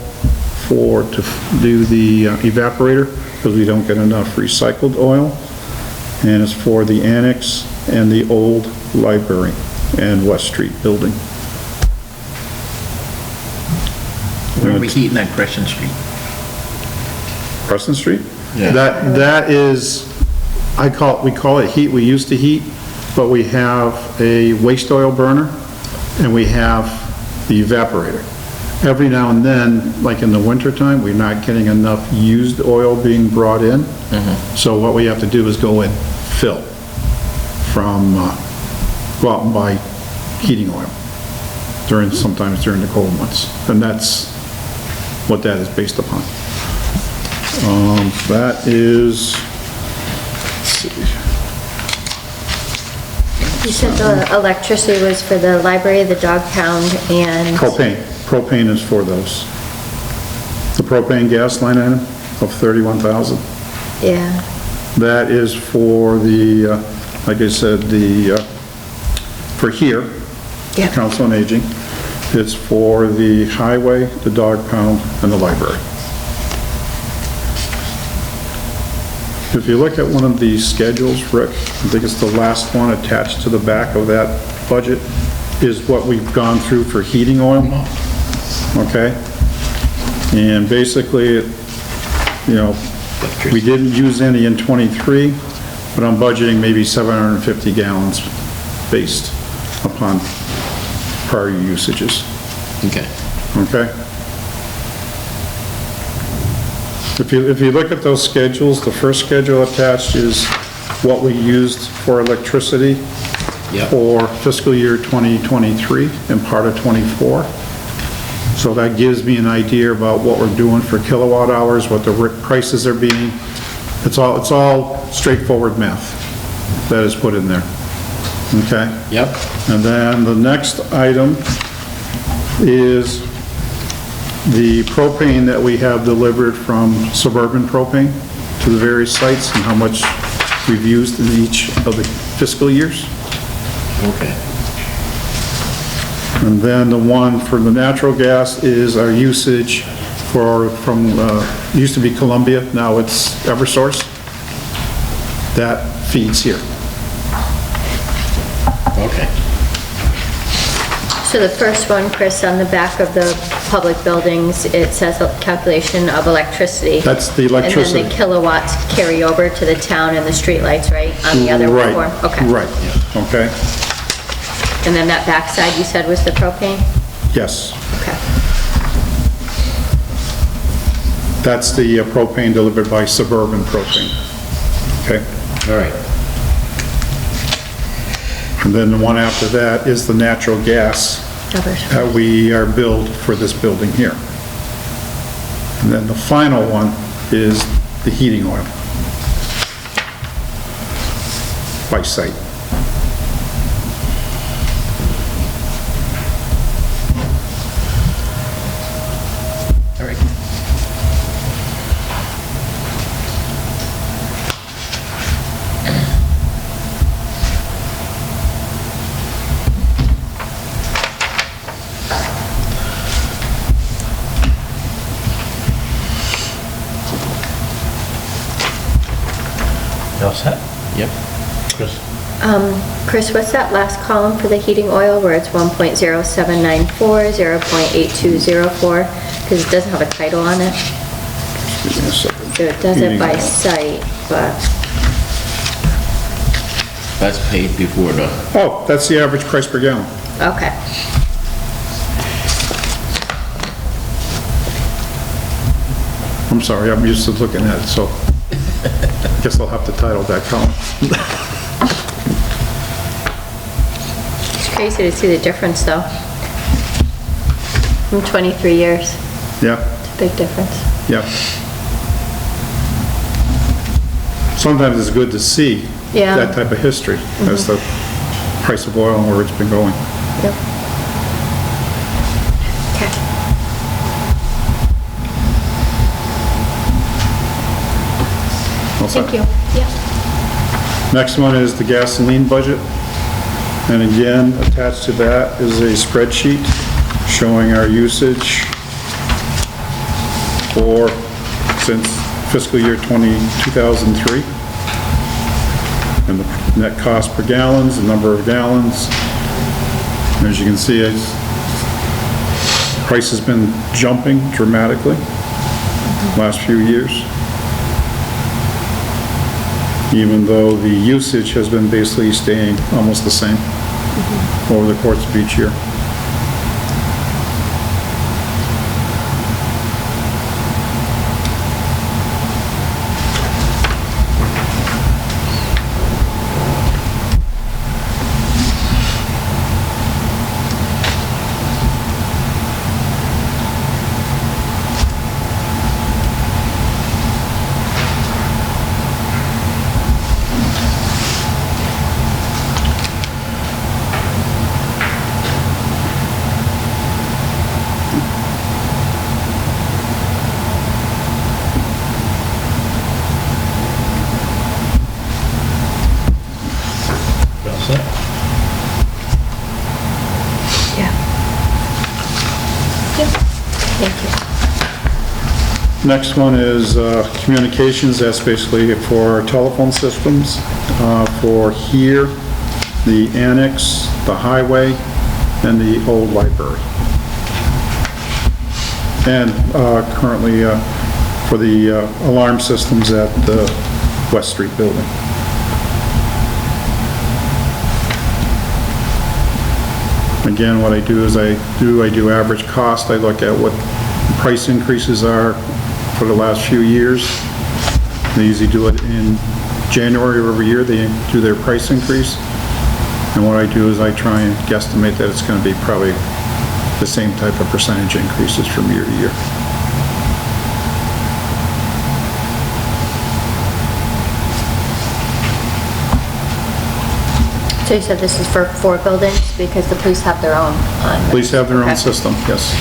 to do the evaporator because we don't get enough recycled oil. And it's for the annex and the old library and West Street building. Where are we heating that Crescent Street? Crescent Street? Yeah. That is, we call it heat. We used to heat, but we have a waste oil burner and we have the evaporator. Every now and then, like in the wintertime, we're not getting enough used oil being brought in. So what we have to do is go and fill from, go out and buy heating oil sometimes during the cold months. And that's what that is based upon. That is, let's see. You said the electricity was for the library, the dog pound, and... Propane. Propane is for those. The propane gas line item of 31,000. Yeah. That is for the, like I said, for here, Yep. Council on Aging. It's for the highway, the dog pound, and the library. If you look at one of these schedules, Rick, I think it's the last one attached to the back of that budget, is what we've gone through for heating oil. Okay? And basically, we didn't use any in '23, but I'm budgeting maybe 750 gallons based upon prior usages. Okay. Okay? If you look at those schedules, the first schedule attached is what we used for electricity Yep. for fiscal year 2023 and part of '24. So that gives me an idea about what we're doing for kilowatt hours, what the prices are being. It's all straightforward math that is put in there. Okay? Yep. And then the next item is the propane that we have delivered from Suburban Propane to the various sites and how much we've used in each of the fiscal years. Okay. And then the one for the natural gas is our usage from, used to be Columbia, now it's Eversource. That feeds here. Okay. So the first one, Chris, on the back of the public buildings, it says a calculation of electricity. That's the electricity. And then the kilowatts carry over to the town and the streetlights, right, on the other Right, form? Okay. Right, okay, And then that backside you said was the propane? yes. Okay. That's the propane delivered by Suburban Propane, okay? All right. And then the one after that is the natural gas that we are billed for this building here. And then the final one is the heating oil by site. All right. You all set? Yep. Chris? Chris, what's that last column for the heating oil where it's 1.0794, 0.8204? Because it doesn't have a title on it. Give me a second. So it does it Heating by oil. site, but, That's paid before the, Oh, that's the average price per gallon. okay. I'm sorry, I'm used to looking at it, so guess I'll have to title that column. It's crazy to see the difference though. In 23 years, Yeah, it's a big difference. yeah. Sometimes it's good to see Yeah. that type of history as the price of oil and where it's been going. Yep. Okay. All set. Thank you. Yeah. Next one is the gasoline budget. And again, attached to that is a spreadsheet showing our usage for, since fiscal year 2003. And the net cost per gallons, the number of gallons. As you can see, price has been jumping dramatically last few years. Even though the usage has been basically staying almost the same over the course of each year. You all set? Yeah. Yep. Thank you. Next one is communications. That's basically for our telephone systems, for here, the annex, the highway, and the old library. And currently for the alarm systems at the West Street building. Again, what I do is I do average cost. I look at what price increases are for the last few years. They usually do it in January of every year. They do their price increase. And what I do is I try and guesstimate that it's going to be probably the same type of percentage increases from year to year. So you said this is for 4 buildings because the police have their own on. Police have their own Okay. system, yes.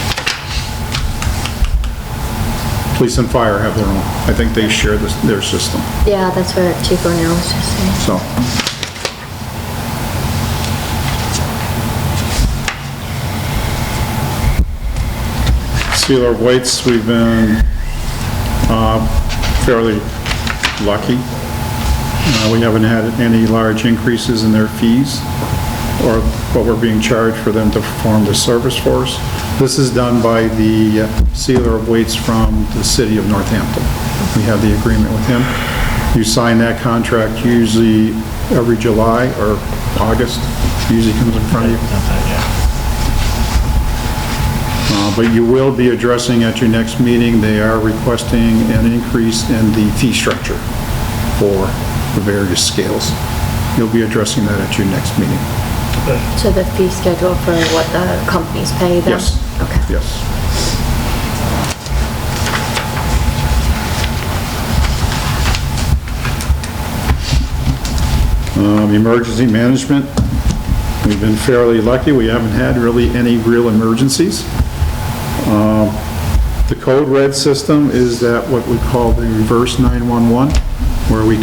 Police and fire have their own. I think they share their system, Yeah, that's what Chief O'Neill was just saying. so. Sealer of weights, we've been fairly lucky. We haven't had any large increases in their fees or what we're being charged for them to perform the service for us. This is done by the sealer of weights from the city of Northampton. We have the agreement with him. You sign that contract usually every July or August, usually comes in front of you. But you will be addressing at your next meeting, they are requesting an increase in the fee structure for the various scales. You'll be addressing that at your next meeting. So the fee schedule for what the companies pay them? Yes. Okay. Yes. Emergency management, we've been fairly lucky. We haven't had really any real emergencies. The code red system is that what we call the reverse 911, where we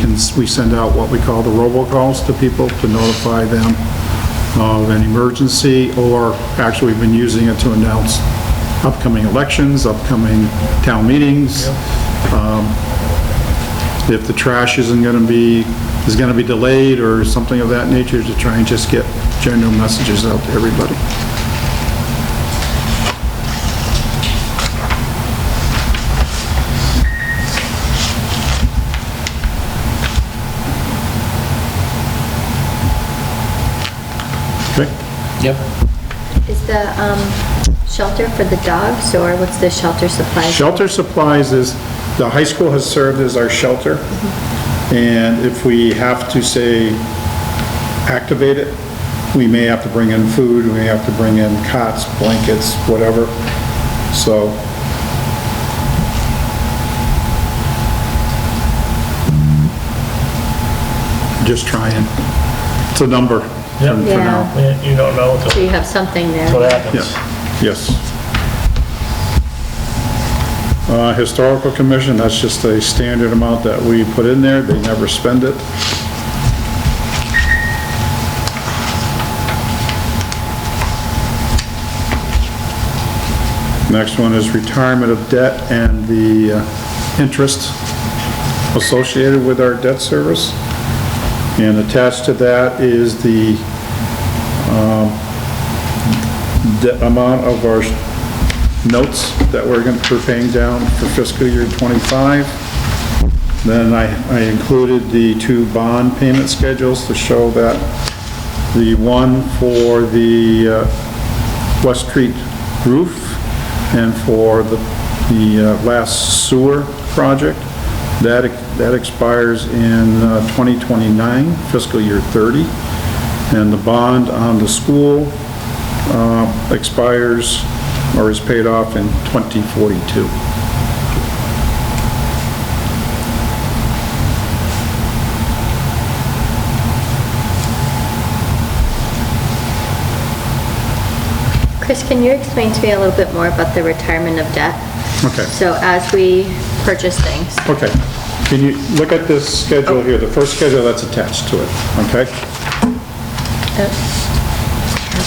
send out what we call the robocalls to people to notify them of an emergency, or actually we've been using it to announce upcoming elections, upcoming town meetings. If the trash is going to be delayed or something of that nature, to try and just get general messages out to everybody. Okay. Yep. Is the shelter for the dogs, or what's the shelter supplies? Shelter supplies is, the high school has served as our shelter, and if we have to, say, activate it, we may have to bring in food, we may have to bring in cots, blankets, whatever, so. Just trying, it's a number for now. Yeah. You don't know So until you have something there. what happens. Yes. Historical Commission, that's just a standard amount that we put in there, they never spend it. Next one is retirement of debt and the interest associated with our debt service. And attached to that is the amount of our notes that we're paying down for fiscal year +25. Then I included the 2 bond payment schedules to show that the one for the West Street roof and for the last sewer project, that expires in 2029, fiscal year 30. And the bond on the school expires or is paid off in 2042. Chris, can you explain to me a little bit more about the retirement of debt? Okay. So as we purchase things, Okay. Can you look at this schedule here, the first schedule that's attached to it, okay? have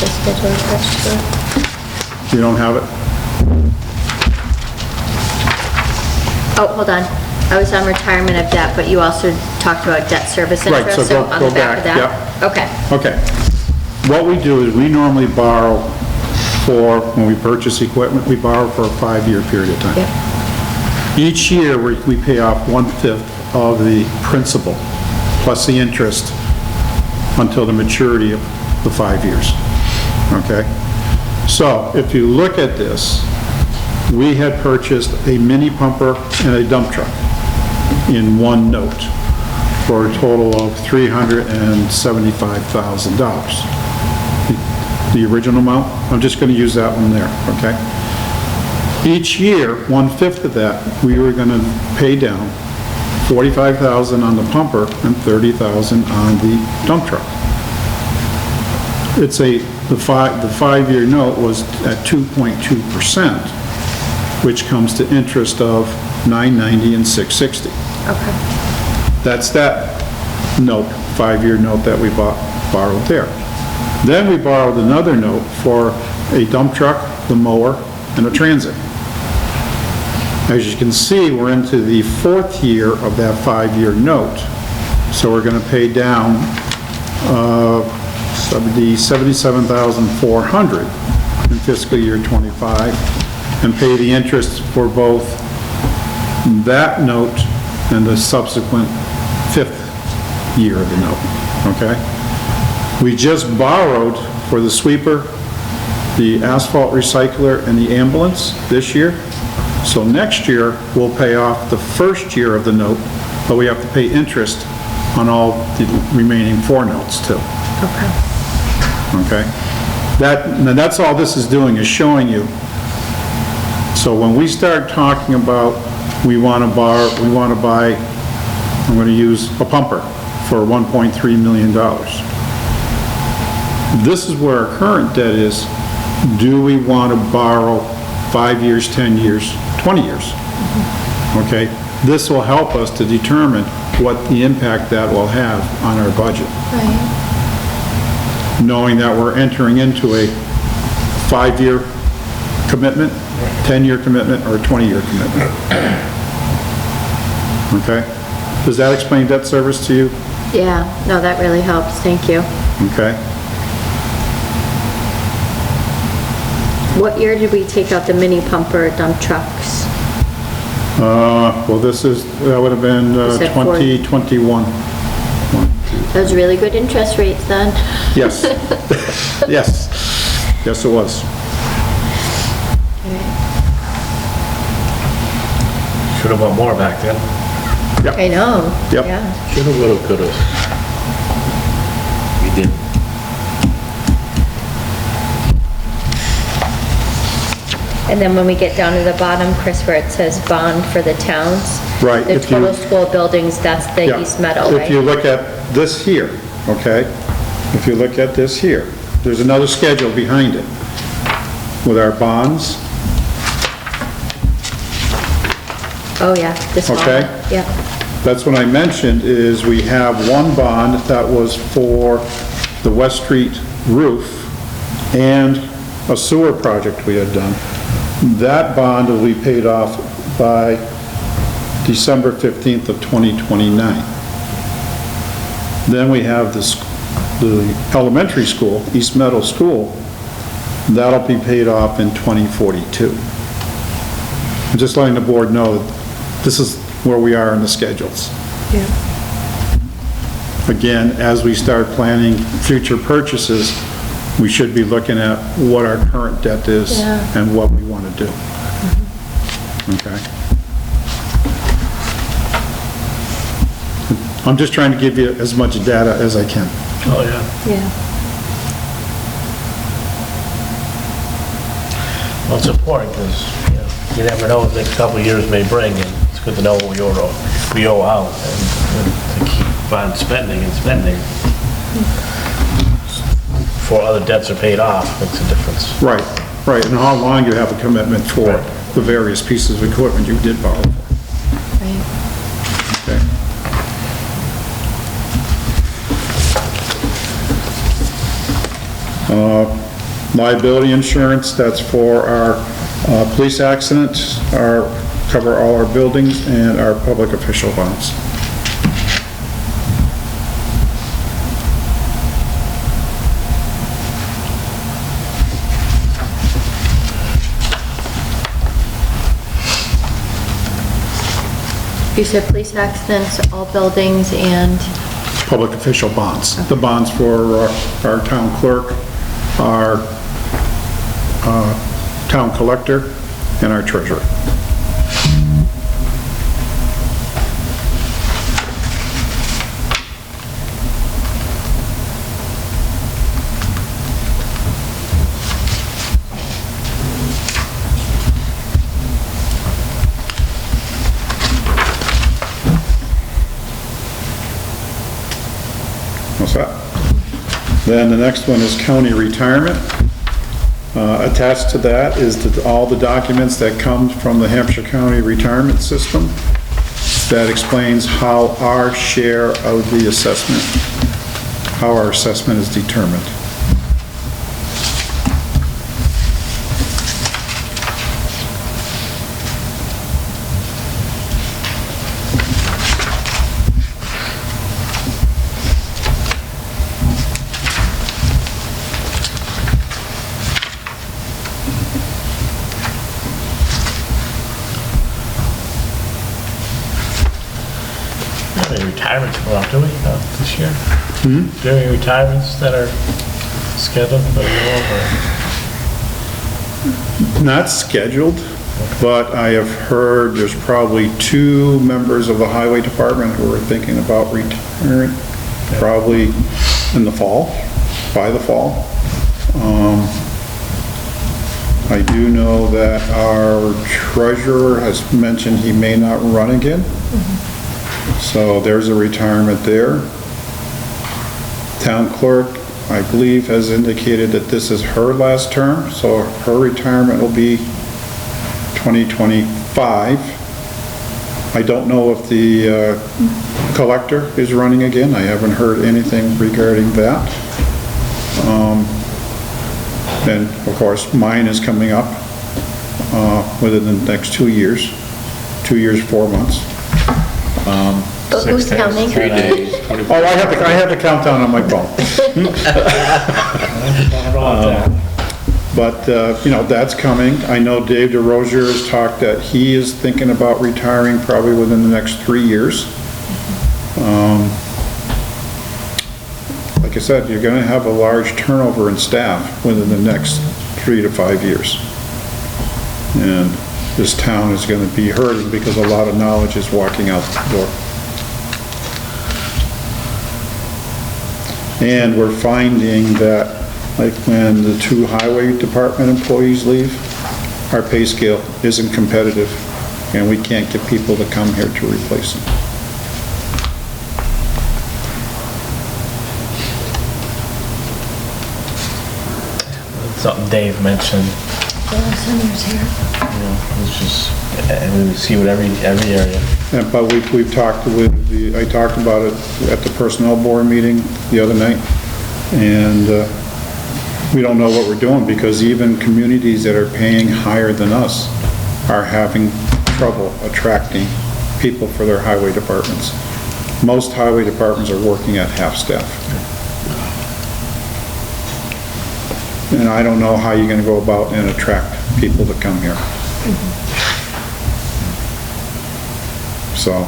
the schedule attached to it? You don't have it? Oh, hold on. I was on retirement of debt, but you also talked about debt service Right, interest, so so go on the back of back, that? Okay. Okay. What we do is we normally borrow for, when we purchase equipment, we borrow for a 5-year period of time. Yep. Each year, we pay off 1/5 of the principal plus the interest until the maturity of the 5 years. Okay? So, if you look at this, we had purchased a mini pumper and a dump truck in one note for a total of $375,000. The original amount, I'm just going to use that one there, okay? Each year, 1/5 of that, we were going to pay down $45,000 on the pumper and $30,000 on the dump truck. It's the 5-year note was at 2.2%, which comes to interest of $990 and $660. Okay. That's that note, 5-year note that we borrowed there. Then we borrowed another note for a dump truck, the mower, and a transit. As you can see, we're into the 4th year of that 5-year note. So we're gonna pay down $77,400 in fiscal year '25 and pay the interest for both that note and the subsequent 5th year of the note, okay? We just borrowed for the sweeper, the asphalt recycler, and the ambulance this year. So next year, we'll pay off the 1st year of the note, but we have to pay interest on all the remaining 4 notes too, Okay. okay? Now that's all this is doing, is showing you. So when we start talking about, we want to buy, I'm going to use a pumper for $1.3 million. This is where our current debt is. Do we want to borrow 5 years, 10 years, 20 years? Okay, this will help us to determine what the impact that will have on our budget. Right. Knowing that we're entering into a 5-year commitment, 10-year commitment, or a 20-year commitment. Okay? Does that explain debt service to you? Yeah, no, that really helps, thank you. Okay? What year did we take out the mini pumper dump trucks? Well, that would have been said 2021. Those really good interest rates then. Yes. Yes. Yes, it was. Should have bought more back then. I know. Yep. Yeah. Should have, would have, could have. We didn't. And then when we get down to the bottom, Chris, where it says bond for the towns. Right, The if you- total school buildings, that's the Yeah. East Meadow, right? If you look at this here, okay? If you look at this here, there's another schedule behind it with our bonds. Oh, yeah, this one. Okay. Yeah. That's what I mentioned, is we have one bond that was for the West Street roof and a sewer project we had done. That bond will be paid off by December 15th of 2029. Then we have the elementary school, East Meadow School, that'll be paid off in 2042. I'm just letting the board know that this is where we are in the schedules. Yeah. Again, as we start planning future purchases, we should be looking at what our current debt is Yeah. and what we want to do. Okay? I'm just trying to give you as much data as I can. Oh, yeah. Yeah. Well, it's important because, you never know what the next couple of years may bring, and it's good to know what we owe out and to keep on spending and spending. Before other debts are paid off, makes a difference. Right, right, and how long you have a commitment for the various pieces of equipment you did borrow for. Right. Okay. Liability insurance, that's for our police accidents, cover all our buildings and our public official bonds. You said police accidents, all buildings, and, Public official bonds. The bonds for our town clerk, our town collector, and our treasurer. What's that? Then the next one is county retirement. Attached to that is all the documents that come from the Hampshire County Retirement System that explains how our share of the assessment, how our assessment is determined. Any retirements coming up, do we, this year? Do you have any retirements that are scheduled for the Not scheduled, but I have heard there's probably 2 members of the highway department who are thinking about retiring, probably in the fall, by the fall. I do know that our treasurer has mentioned he may not run again. So there's a retirement there. Town clerk, I believe, has indicated that this is her last term, so her retirement will be 2025. I don't know if the collector is running again. I haven't heard anything regarding that. And of course, mine is coming up within the next 2 years. 2 years, 4 months. Who's counting? 3 days, Oh, I have the countdown on my phone. But, you know, that's coming. I know Dave DeRozier has talked that he is thinking about retiring probably within the next 3 years. Like I said, you're gonna have a large turnover in staff within the next 3 to 5 years. And this town is gonna be hurting because a lot of knowledge is walking out the door. And we're finding that, like when the 2 highway department employees leave, our pay scale isn't competitive, and we can't get people to come here to replace them. something Dave mentioned. It's just, and we see what every area. And, but we've talked with I talked about it at the personnel board meeting the other night, and we don't know what we're doing, because even communities that are paying higher than us are having trouble attracting people for their highway departments. Most highway departments are working at half staff. And I don't know how you're gonna go about and attract people to come here. So,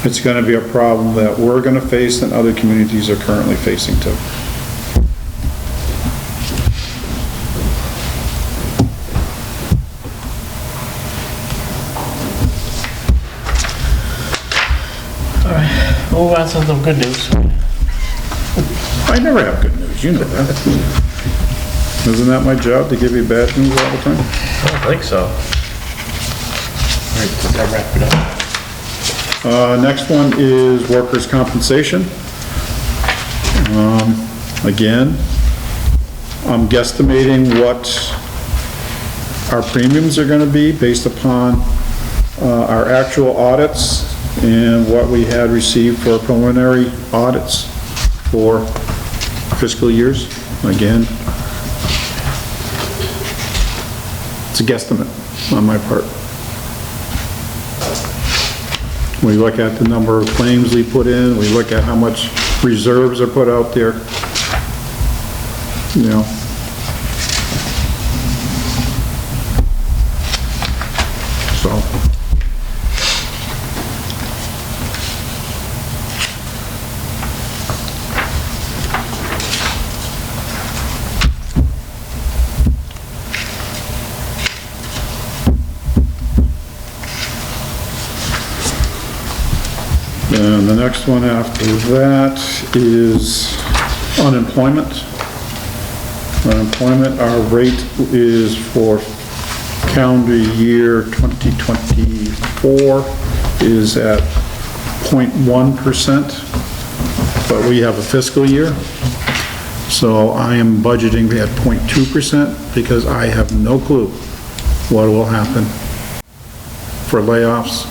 it's gonna be a problem that we're gonna face and other communities are currently facing too. All right, move on to some good news. I never have good news, you know that. Isn't that my job, to give you bad news all the time? I don't think so. All right, does that wrap it up? Next one is workers' compensation. Again, I'm guesstimating what our premiums are gonna be based upon our actual audits and what we had received for preliminary audits for fiscal years. Again, it's a guesstimate on my part. We look at the number of claims we put in, we look at how much reserves are put out there, you know. So. And the next one after that is unemployment. Unemployment, our rate is for calendar year 2024 is at 0.1%, but we have a fiscal year. So I am budgeting at 0.2% because I have no clue what will happen for layoffs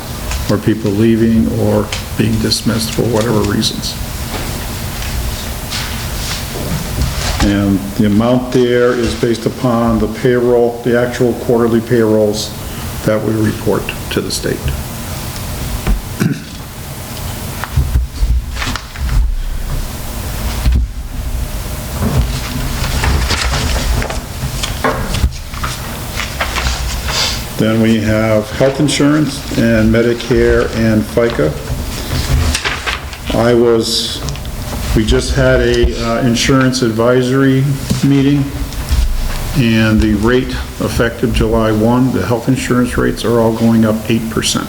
or people leaving or being dismissed for whatever reasons. And the amount there is based upon the payroll, the actual quarterly payrolls that we report to the state. Then we have health insurance and Medicare and FICA. We just had a insurance advisory meeting, and the rate effective July 1, the health insurance rates are all going up 8%.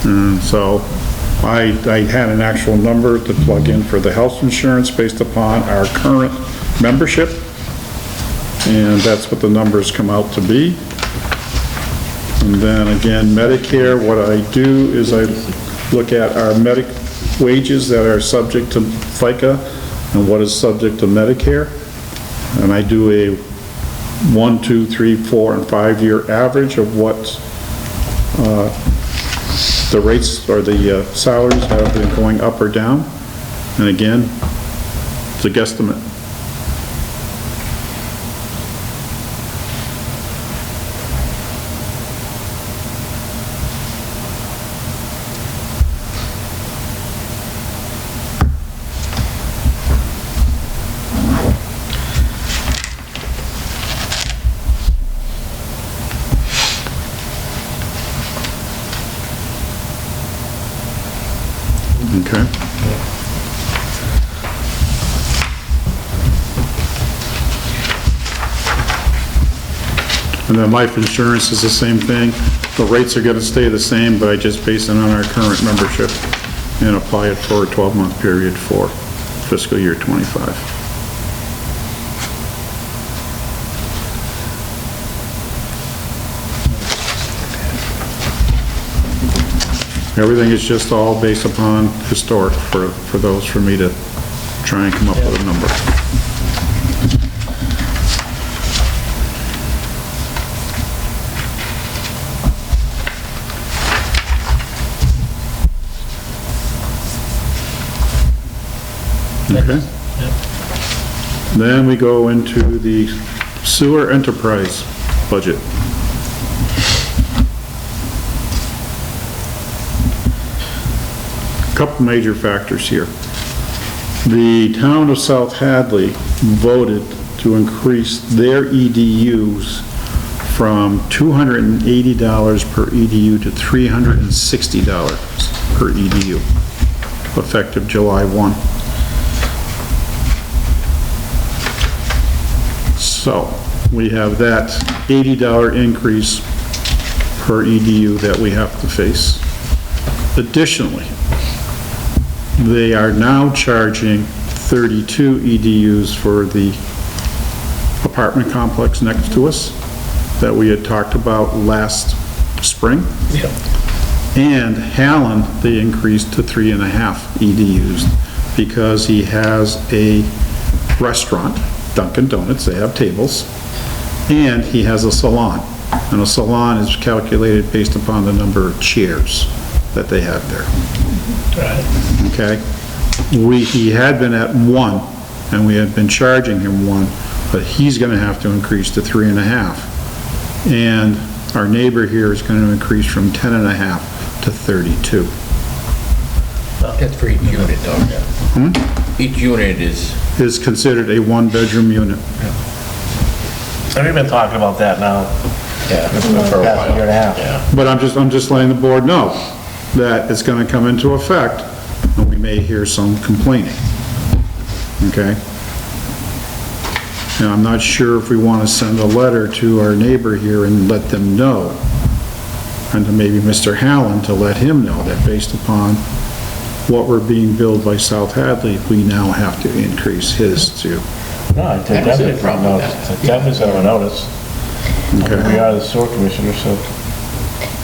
And so I had an actual number to plug in for the health insurance based upon our current membership, and that's what the numbers come out to be. And then again, Medicare, what I do is I look at our wages that are subject to FICA and what is subject to Medicare, and I do a 1, 2, 3, 4, and 5-year average of what the rates or the salaries have been going up or down. And again, it's a guesstimate. Okay. And then life insurance is the same thing. The rates are going to stay the same, but I just base it on our current membership and apply it for a 12-month period for fiscal year '25. Everything is just all based upon historic for those, for me to try and come up with a number. Okay. Then we go into the sewer enterprise budget. Couple major factors here. The town of South Hadley voted to increase their EDUs from $280 per EDU to $360 per EDU, effective July 1. So we have that $80 increase per EDU that we have to face. Additionally, they are now charging 32 EDUs for the apartment complex next to us that we had talked about last spring. Yep. And Hallen, they increased to 3.5 EDUs because he has a restaurant, Dunkin' Donuts, they have tables, and he has a salon. And a salon is calculated based upon the number of chairs that they have there. Right. Okay? He had been at 1, and we had been charging him 1, but he's gonna have to increase to 3.5. And our neighbor here is gonna increase from 10.5 to 32. That's for each unit, though. Each unit is... Is considered a 1-bedroom unit. And we've been talking about that now for a past year and a half. Yeah. But I'm just letting the board know that it's gonna come into effect, and we may hear some complaining. Okay? And I'm not sure if we wanna send a letter to our neighbor here and let them know, and to maybe Mr. Hallen to let him know that based upon what we're being billed by South Hadley, we now have to increase his too. No, I take definitely from notice. Definitely send him a notice. Okay. We are the sewer commissioner, so.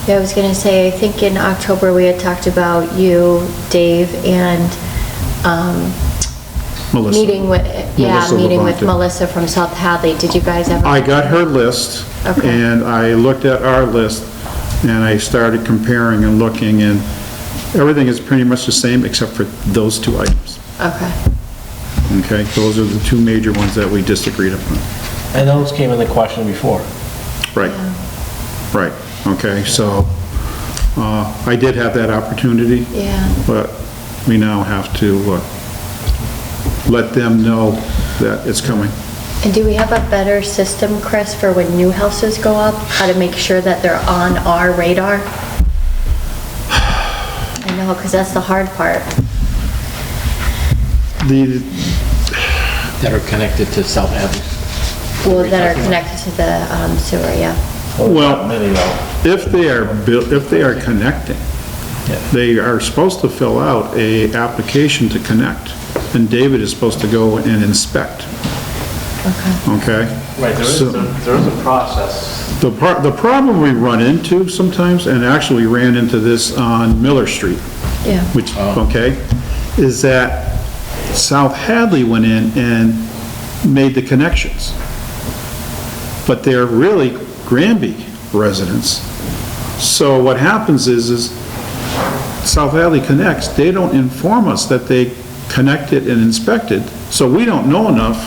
Yeah, I was gonna say, I think in October we had talked about you, Dave, and, Melissa. meeting with, Melissa meeting with Labonte. Melissa from South Hadley. Did you guys ever? I got her list, Okay. and I looked at our list, and I started comparing and looking, and everything is pretty much the same except for those two items. Okay, Okay, those are the two major ones that we disagreed upon. And those came in the question before. Right, right, okay, so, I did have that opportunity, yeah. but we now have to, let them know that it's coming. And do we have a better system, Chris, for when new houses go up? How to make sure that they're on our radar? I know, because that's the hard part. That are connected to South Hadley. Well, that are connected to the sewer, yeah. Well, Many though. if they are connecting, they are supposed to fill out a application to connect, and David is supposed to go and inspect, Okay. okay? Right, there is a process. The problem we run into sometimes, and actually we ran into this on Miller Street, Yeah. which, okay, is that South Hadley went in and made the connections. But they're really Granby residents. So what happens is South Hadley connects, they don't inform us that they connected and inspected, so we don't know enough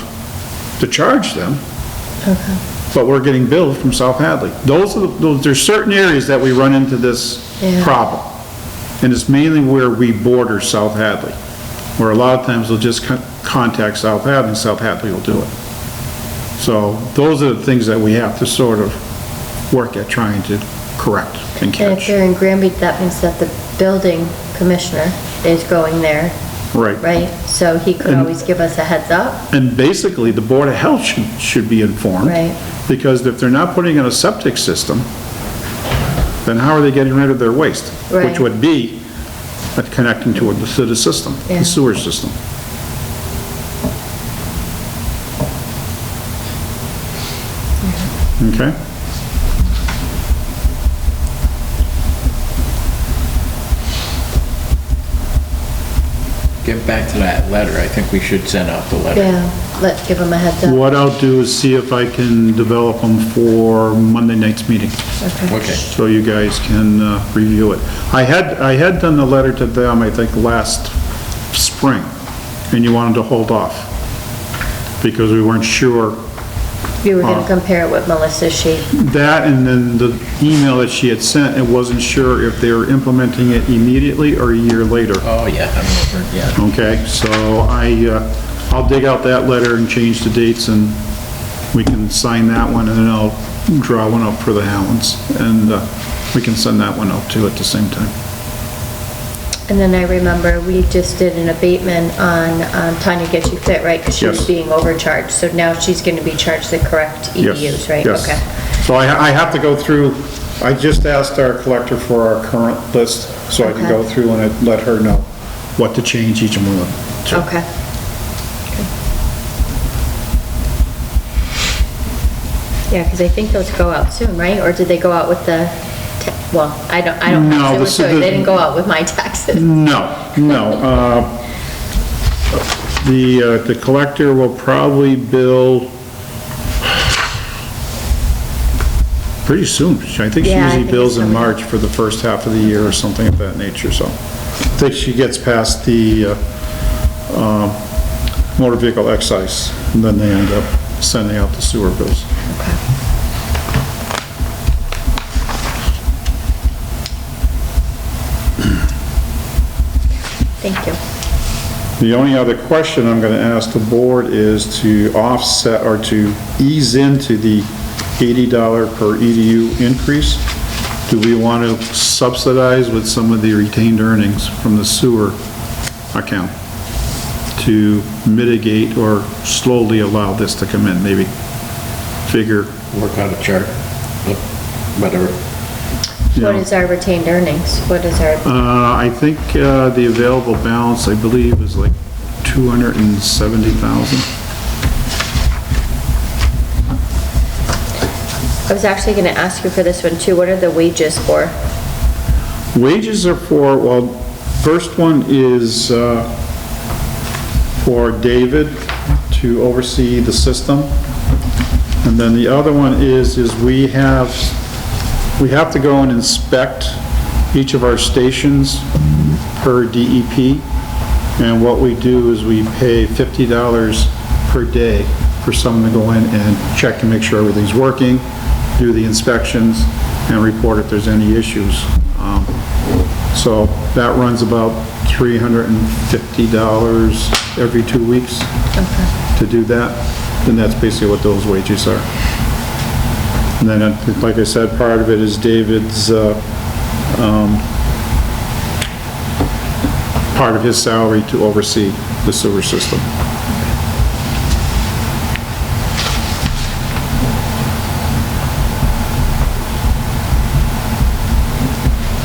to charge them. Okay. But we're getting billed from South Hadley. There's certain areas that we run into this Yeah. problem. And it's mainly where we border South Hadley, where a lot of times they'll just contact South Hadley and South Hadley will do it. So those are the things that we have to sort of work at trying to correct and And if catch. they're in Granby, that means that the building commissioner is going there, Right. right? So he could And- always give us a heads up, And basically, the Board of Health should be informed. Right. Because if they're not putting in a septic system, then how are they getting rid of their waste? Which Right. would be connecting to the system, Yeah. the sewer system. Okay? Get back to that letter, I think we should send out the letter. yeah, let's give them a heads up. What I'll do is see if I can develop them for Monday night's meeting, Okay. Okay. so you guys can review it. I had done the letter to them, I think, last spring, and you wanted to hold off, because we weren't sure. You were gonna compare it with Melissa's sheet. That, and then the email that she had sent, it wasn't sure if they were implementing it immediately or a year later. Oh, yeah, I'm over, yeah. Okay, so I'll dig out that letter and change the dates, and we can sign that one, and then I'll draw one up for the Howlands, and we can send that one out too at the same time. And then I remember we just did an abatement on Tanya Get You Fit, right? Because she was Yes. being overcharged, so now she's gonna be charged the correct Yes, EDUs, right? yes. Okay. So I have to go through, I just asked our collector for our current list, so I can go Okay. through and let her know what to change each one of them. to. Okay. Yeah, because I think those go out soon, right? Or did they go out with the, well, I don't No, have the- sewer, so they didn't go out with my taxes. No, no. The collector will probably bill pretty soon. I think she Yeah, I usually think bills it's in coming up. March for the first half of the year or something of that nature, so. I think she gets past the motor vehicle excise, and then they end up sending out the sewer bills. Thank you. The only other question I'm gonna ask the board is to offset or to ease into the $80 per EDU increase. Do we want to subsidize with some of the retained earnings from the sewer account to mitigate or slowly allow this to come in? Maybe figure, Work out a chart, whatever. you What know. is our retained earnings? What is our, I think the available balance, I believe, is like 270,000. I was actually gonna ask you for this one too. What are the wages for? Wages are for, well, first one is for David to oversee the system. And then the other one is we have to go and inspect each of our stations per DEP. And what we do is we pay $50 per day for someone to go in and check to make sure everything's working, do the inspections, and report if there's any issues. So that runs about $350 every 2 weeks to do that. And that's basically what those wages are. And then, like I said, part of it is David's, part of his salary to oversee the sewer system.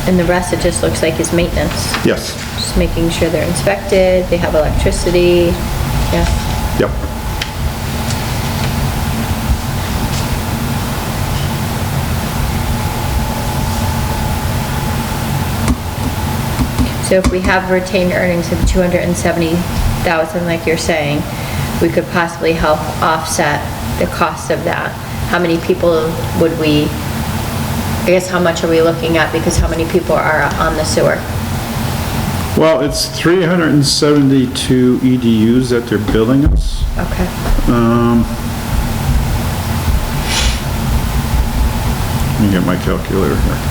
And the rest, it just looks like is maintenance. Yes. Just making sure they're inspected, they have electricity, yeah. Yep. So if we have retained earnings of $270,000, like you're saying, we could possibly help offset the cost of that. How many people would we, I guess how much are we looking at, because how many people are on the sewer? Well, it's 372 EDUs that they're billing us. Okay. Let me get my calculator here.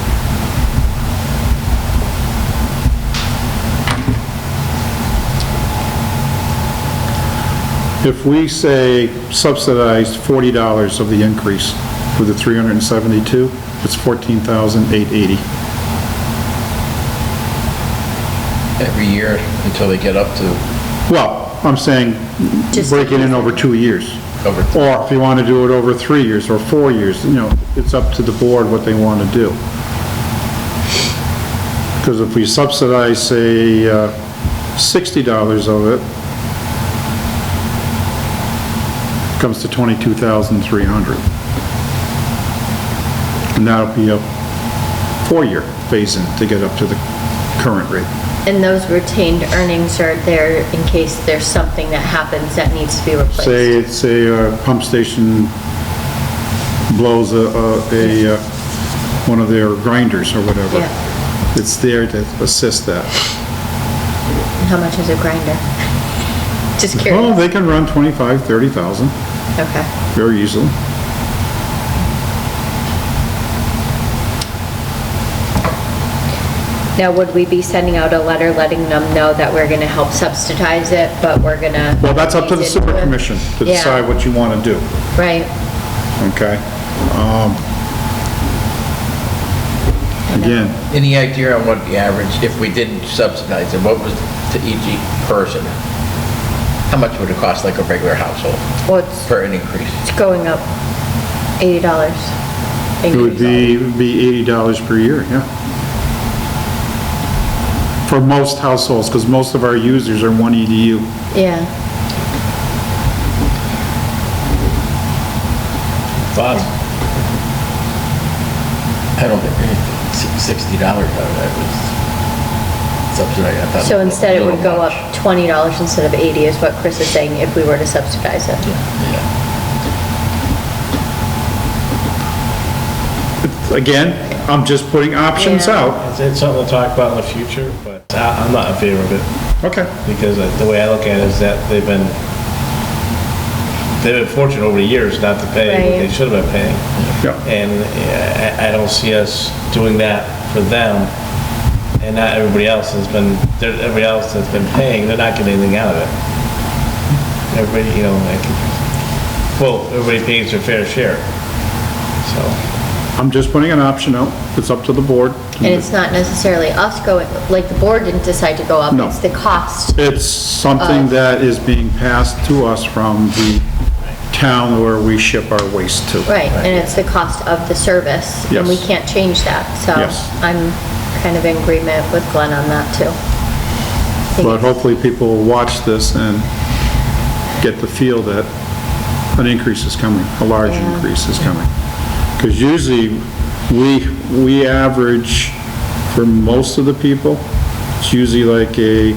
If we say subsidized $40 of the increase for the 372, it's $14,880. Every year until they get up to Well, I'm saying Just- break it in over 2 years. over. Or if you want to do it over 3 years or 4 years, you know, it's up to the board what they want to do. Because if we subsidize, say, $60 of it, comes to $22,300. And that'll be a 4-year phase-in to get up to the current rate. And those retained earnings are there in case there's something that happens that needs to be replaced? Say a pump station blows one of their grinders or whatever. Yeah. It's there to assist that. And how much is a grinder? Just Well, curious. they can run 25, 30,000 Okay. very easily. Now, would we be sending out a letter letting them know that we're gonna help subsidize it, but we're gonna... Well, that's up to the sewer commission to Yeah. decide what you want to do, Right. okay? Again, Any idea on what the average, if we didn't subsidize it, what was to each person? How much would it cost like a regular household Well, it's for an increase? going up $80. it would be $80 per year, yeah. For most households, because most of our users are 1 EDU. Yeah. Bob? I don't think $60 out of that was subsidized. I thought So was instead a it would little go much. up $20 instead of 80 is what Chris is saying if we were to subsidize it. Yeah. Again, I'm just putting options Yeah. out. It's something to talk about in the future, but I'm not in favor of it, Okay. because the way I look at it is that they've been fortunate over the years not to pay what they Right. should have been paying. Yeah. And I don't see us doing that for them, and not everybody else has been, everybody else that's been paying, they're not getting anything out of it. Everybody, you know, everybody pays their fair share, so. I'm just putting an option out. It's up to the board. And it's not necessarily us going, like the board didn't decide to go up, No. it's the cost. It's something that is being passed to us from the town where we ship our waste to. Right, and it's the cost of the service. And we Yes. can't change that, so Yes. I'm kind of in agreement with Glenn on that too. But hopefully people will watch this and get the feel that an increase is coming, a large Yeah. increase is coming. Because usually, we average, for most of the people, it's usually like a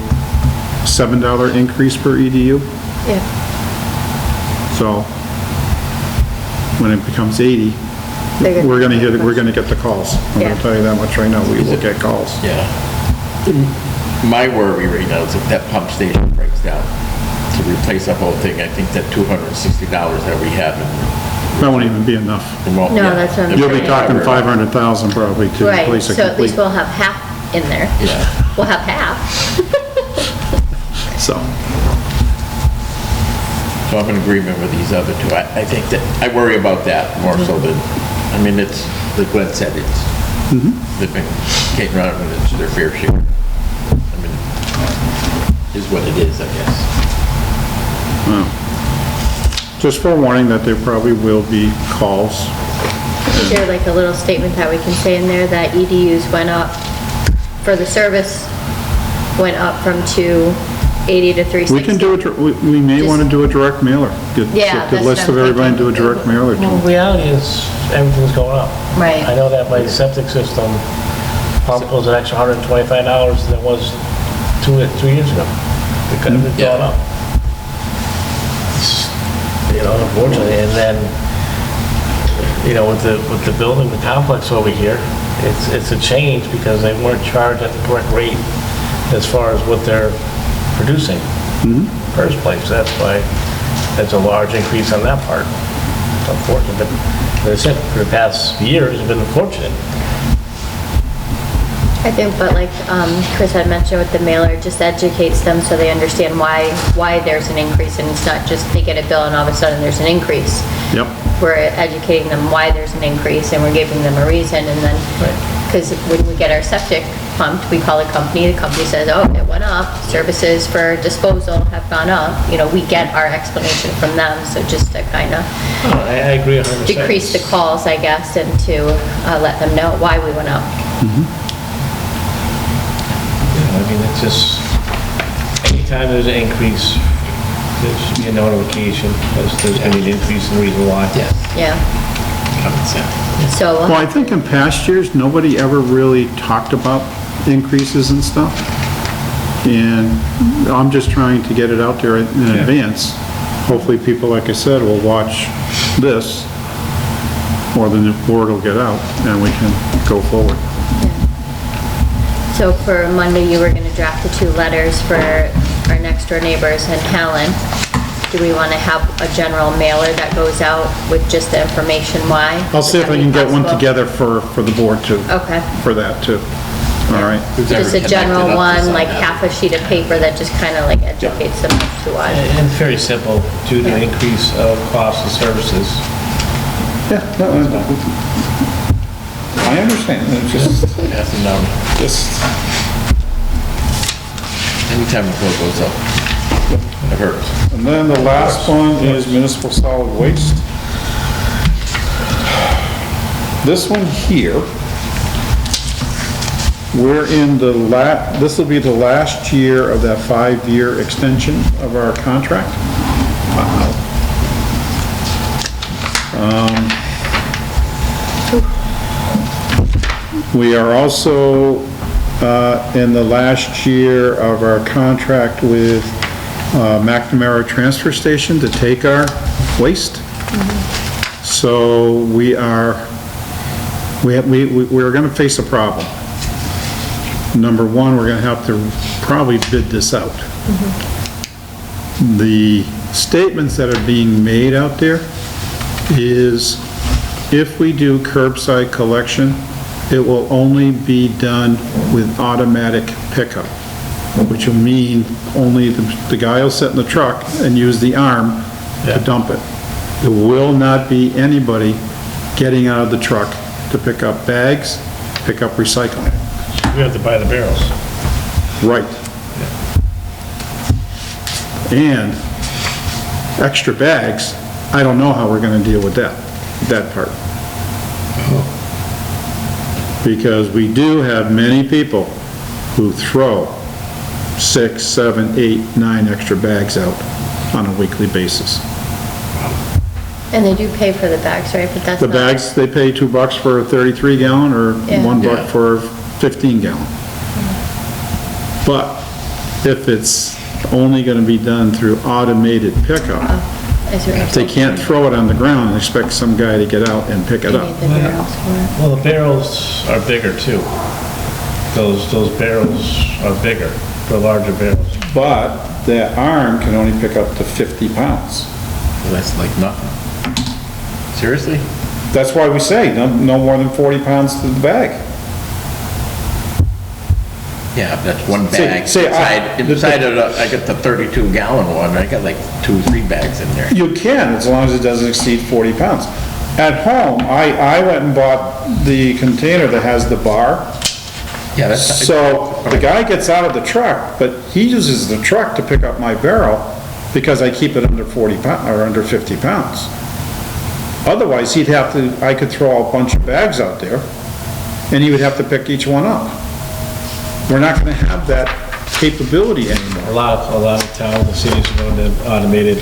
$7 increase per EDU. Yeah. So, when it becomes 80, They're we're gonna get the calls. I'm Yeah. gonna tell you that much right now, we will get calls. Yeah. My worry right now is if that pump station breaks down, to replace the whole thing, I think that $260 that we have That won't even be enough. No, that's what I'm You'll be saying. talking 500,000 probably to Right, replace it so at least complete. we'll have half in there. Yeah. We'll have half. So, So I'm in agreement with these other two. I think that, I worry about that more so than, I mean, it's, like Glenn said, it's, they've been getting around when it's their fair share. I mean, is what it is, I guess. just forewarning that there probably will be calls. Is there like a little statement that we can say in there that EDUs went up for the service, went up from 280 to 360? We can do it, we may Just- want to do a direct mailer. Yeah, Get the that's list what of I'm everybody and do a thinking. direct mailer to Well, them. reality is, everything's going up. Right. I know that my septic system pump was an extra $125 than it was 2 years ago. Because it's Yeah. gone up. It's, you know, unfortunately, and then, you know, with the building, the complex over here, it's a change because they weren't charged at the correct rate as far as what they're producing. First place, that's why there's a large increase on that part. It's unfortunate, but as I said, for the past years, it's been unfortunate. I think, but like Chris had mentioned with the mailer, just educates them so they understand why there's an increase, and it's not just they get a bill and all of a sudden there's an increase. Yep. We're educating them why there's an increase, and we're giving them a reason, and then, because when we get our septic pumped, we call the company says, oh, it went up, services for disposal have gone up, you know, we get our explanation from them, so just to kind of Oh, I agree 100%. decrease the calls, I guess, and to let them know why we went up. I mean, it's just, anytime there's an increase, there should be a notification, there's going to be an increase in the reason why. Yeah. Common sense. So, Well, I think in past years, nobody ever really talked about increases and stuff. And I'm just trying to get it out there in advance. Hopefully people, like I said, will watch this, or the word will get out, and we can go forward. so for Monday, you were going to draft the 2 letters for our next door neighbors in Helen. Do we want to have a general mailer that goes out with just the information why? I'll see if I can get one together for the board too. Okay. For that too. All right? Just a general one, like half a sheet of paper that just kind of like educates them as to why. And it's very simple, due to the increase of costs and services. Yeah, I understand. It's just, Pass them down. Anytime the bill goes up, it hurts. And then the last one is municipal solid waste. This one here, we're in this will be the last year of that 5-year extension of our contract. We are also in the last year of our contract with McNamara Transfer Station to take our waste. So we're going to face a problem. Number one, we're going to have to probably bid this out. The statements that are being made out there is if we do curbside collection, it will only be done with automatic pickup, which will mean only the guy will sit in the truck and use the arm to dump it. There will not be anybody getting out of the truck to pick up bags, pick up recycling. We have to buy the barrels. Right. And extra bags, I don't know how we're gonna deal with that part. Because we do have many people who throw 6, 7, 8, 9 extra bags out on a weekly basis. And they do pay for the bags, right? But that's The not- bags, they pay $2 for a 33 gallon or Yeah. $1 for a 15 gallon. But if it's only gonna be done through automated pickup, I see what you're they saying. can't throw it on the ground and expect some guy to get out and pick it They up. need the barrels for it. Well, the barrels are bigger too. Those barrels are bigger, they're larger barrels. But that arm can only pick up to 50 pounds. Well, that's like nothing. Seriously? That's why we say, no more than 40 pounds to the bag. Yeah, that's one Say- bag. say, Inside of the, I got the 32 gallon one, I got like 2 or 3 bags in there. You can, as long as it doesn't exceed 40 pounds. At home, I went and bought the container that has the bar. Yeah, that's. So the guy gets out of the truck, but he uses the truck to pick up my barrel because I keep it under 40 pounds, or under 50 pounds. Otherwise, he'd have to, I could throw a bunch of bags out there and he would have to pick each one up. We're not gonna have that capability anymore. A lot of towns and cities are going to automated.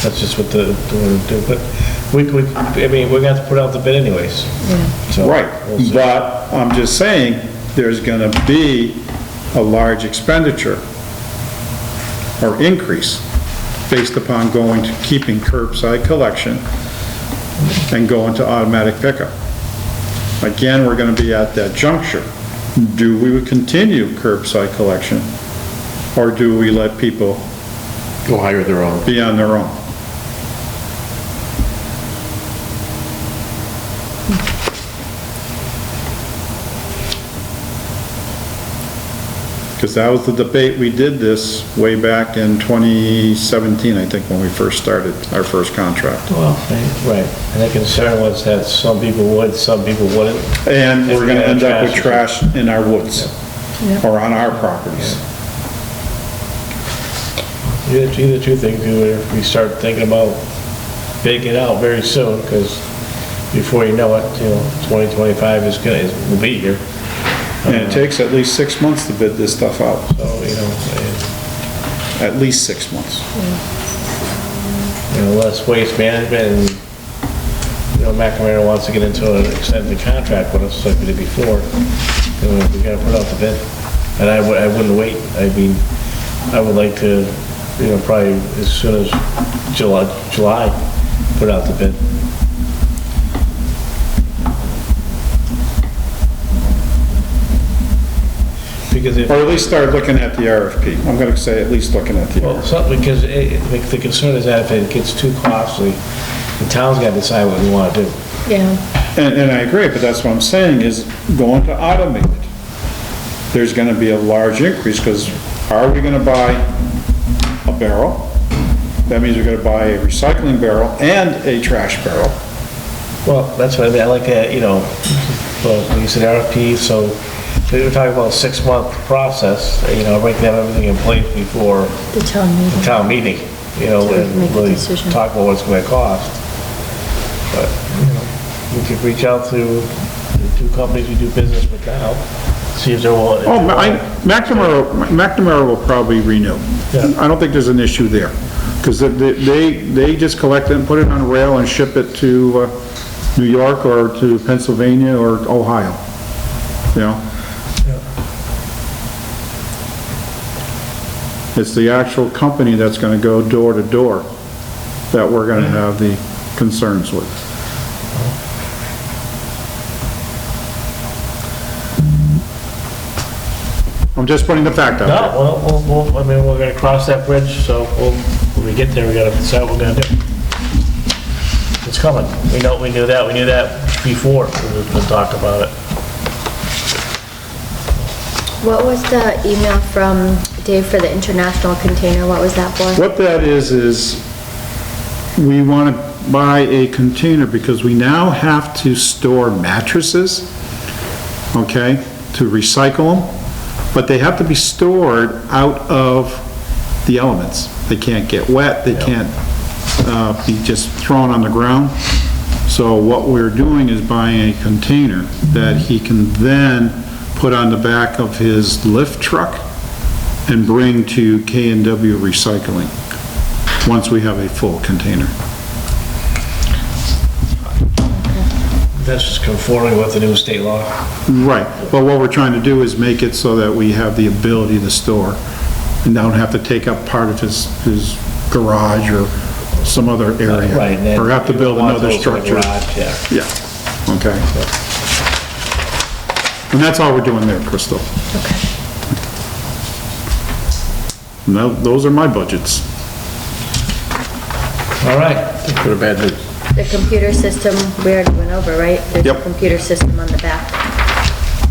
That's just what they're going to do. But I mean, we're going to have to put out the bid anyways. So, Right, we'll see. but I'm just saying, there's gonna be a large expenditure or increase based upon going to keeping curbside collection and going to automatic pickup. Again, we're gonna be at that juncture. Do we continue curbside collection, or do we let people Go hire their own. be on their own? Because that was the debate, we did this way back in 2017, I think, when we first started our first contract. Well, right. And the concern was that some people would, some people wouldn't. And we're gonna end up with Trash. trash in our woods, or on our properties. Either two things, either we start thinking about bidding it out very soon, because before you know it, 2025 will be here. And it takes at least 6 months to bid this stuff out, So, at least 6 months. less waste management, and, McNamara wants to get into an extended contract with us like we did before. We gotta put out the bid. And I wouldn't wait. I mean, I would like to, probably as soon as July, put out the bid. Because if, Or at least start looking at the RFP. I'm gonna say at least looking at the well, RFP. something, because the concern is that if it gets too costly, the town's gotta decide what we wanna do. Yeah, And I agree, but that's what I'm saying, is going to automated. There's gonna be a large increase, because are we gonna buy a barrel? That means we're gonna buy a recycling barrel and a trash barrel. Well, that's what I mean, I like that, well, like you said, RFP, so we're talking about a 6-month process, we can have everything in place before the town the meeting. town meeting, make and a really decision. talk about what it's gonna cost. But, we could reach out to the 2 companies we do business with now, see if they're willing. Oh, McNamara will probably renew. Yeah. I don't think there's an issue there, because they just collect it and put it on a rail and ship it to New York or to Pennsylvania or Ohio, It's the actual company that's gonna go door to door that we're gonna have the concerns with. I'm just putting the fact out No, there. well, I mean, we're gonna cross that bridge, so when we get there, we gotta decide what we're gonna do. It's coming. We knew that before, we talked about it. What was the email from Dave for the international container? What was that for? What that is we want to buy a container because we now have to store mattresses, okay, to recycle them, but they have to be stored out of the elements. They can't get wet, they can't be just thrown on the ground. So what we're doing is buying a container that he can then put on the back of his lift truck and bring to K&W Recycling, once we have a full container. That's just conforming with the new state law. Right, but what we're trying to do is make it so that we have the ability to store and don't have to take up part of his garage or some other area. Right, and then Or have to build want another those for the structure. garage, Yeah. Yeah, okay. And that's all we're doing there, Crystal. Okay. No, those are my budgets. All right. Put a bad news. The computer system, we already went over, right? There's a Yep. computer system on the back.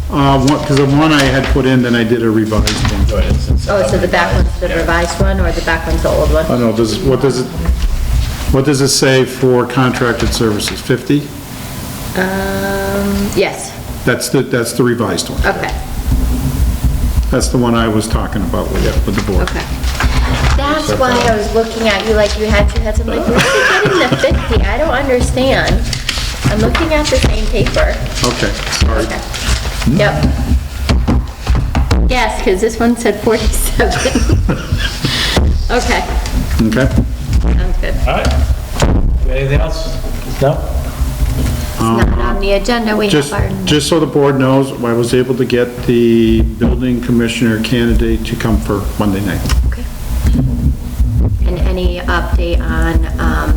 Because the one I had put in, then I did a revised one. Go ahead. Oh, so the back one's the revised one, or the back one's the old one? I know, what does it say for contracted services, 50? Yes, That's the revised one. okay, That's the one I was talking about with the board. okay. That's why I was looking at you like you had your heads, I'm like, where's he getting the 50? I don't understand. I'm looking at the same paper. Okay, sorry. Okay. Yep. Yes, because this one said 47. Okay, Okay? sounds good. All right. Anything else? No? It's not on the agenda, we have our... Just so the board knows, I was able to get the building commissioner candidate to come for Monday night. Okay. And any update on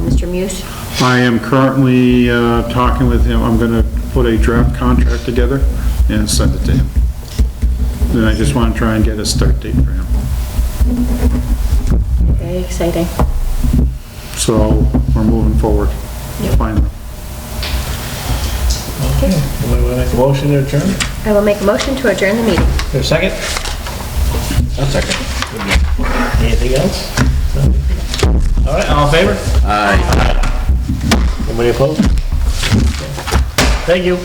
Mr. Muse? I am currently talking with him. I'm going to put a draft contract together and send it to him. Then I just want to try and get a start date for him. Very exciting. So we're moving forward. Finally. Okay. We want to make a motion to adjourn? I will make a motion to adjourn the meeting. Is there a second? I'll second. Anything else? No? All right, all in favor? Aye. Anybody opposed? Thank you.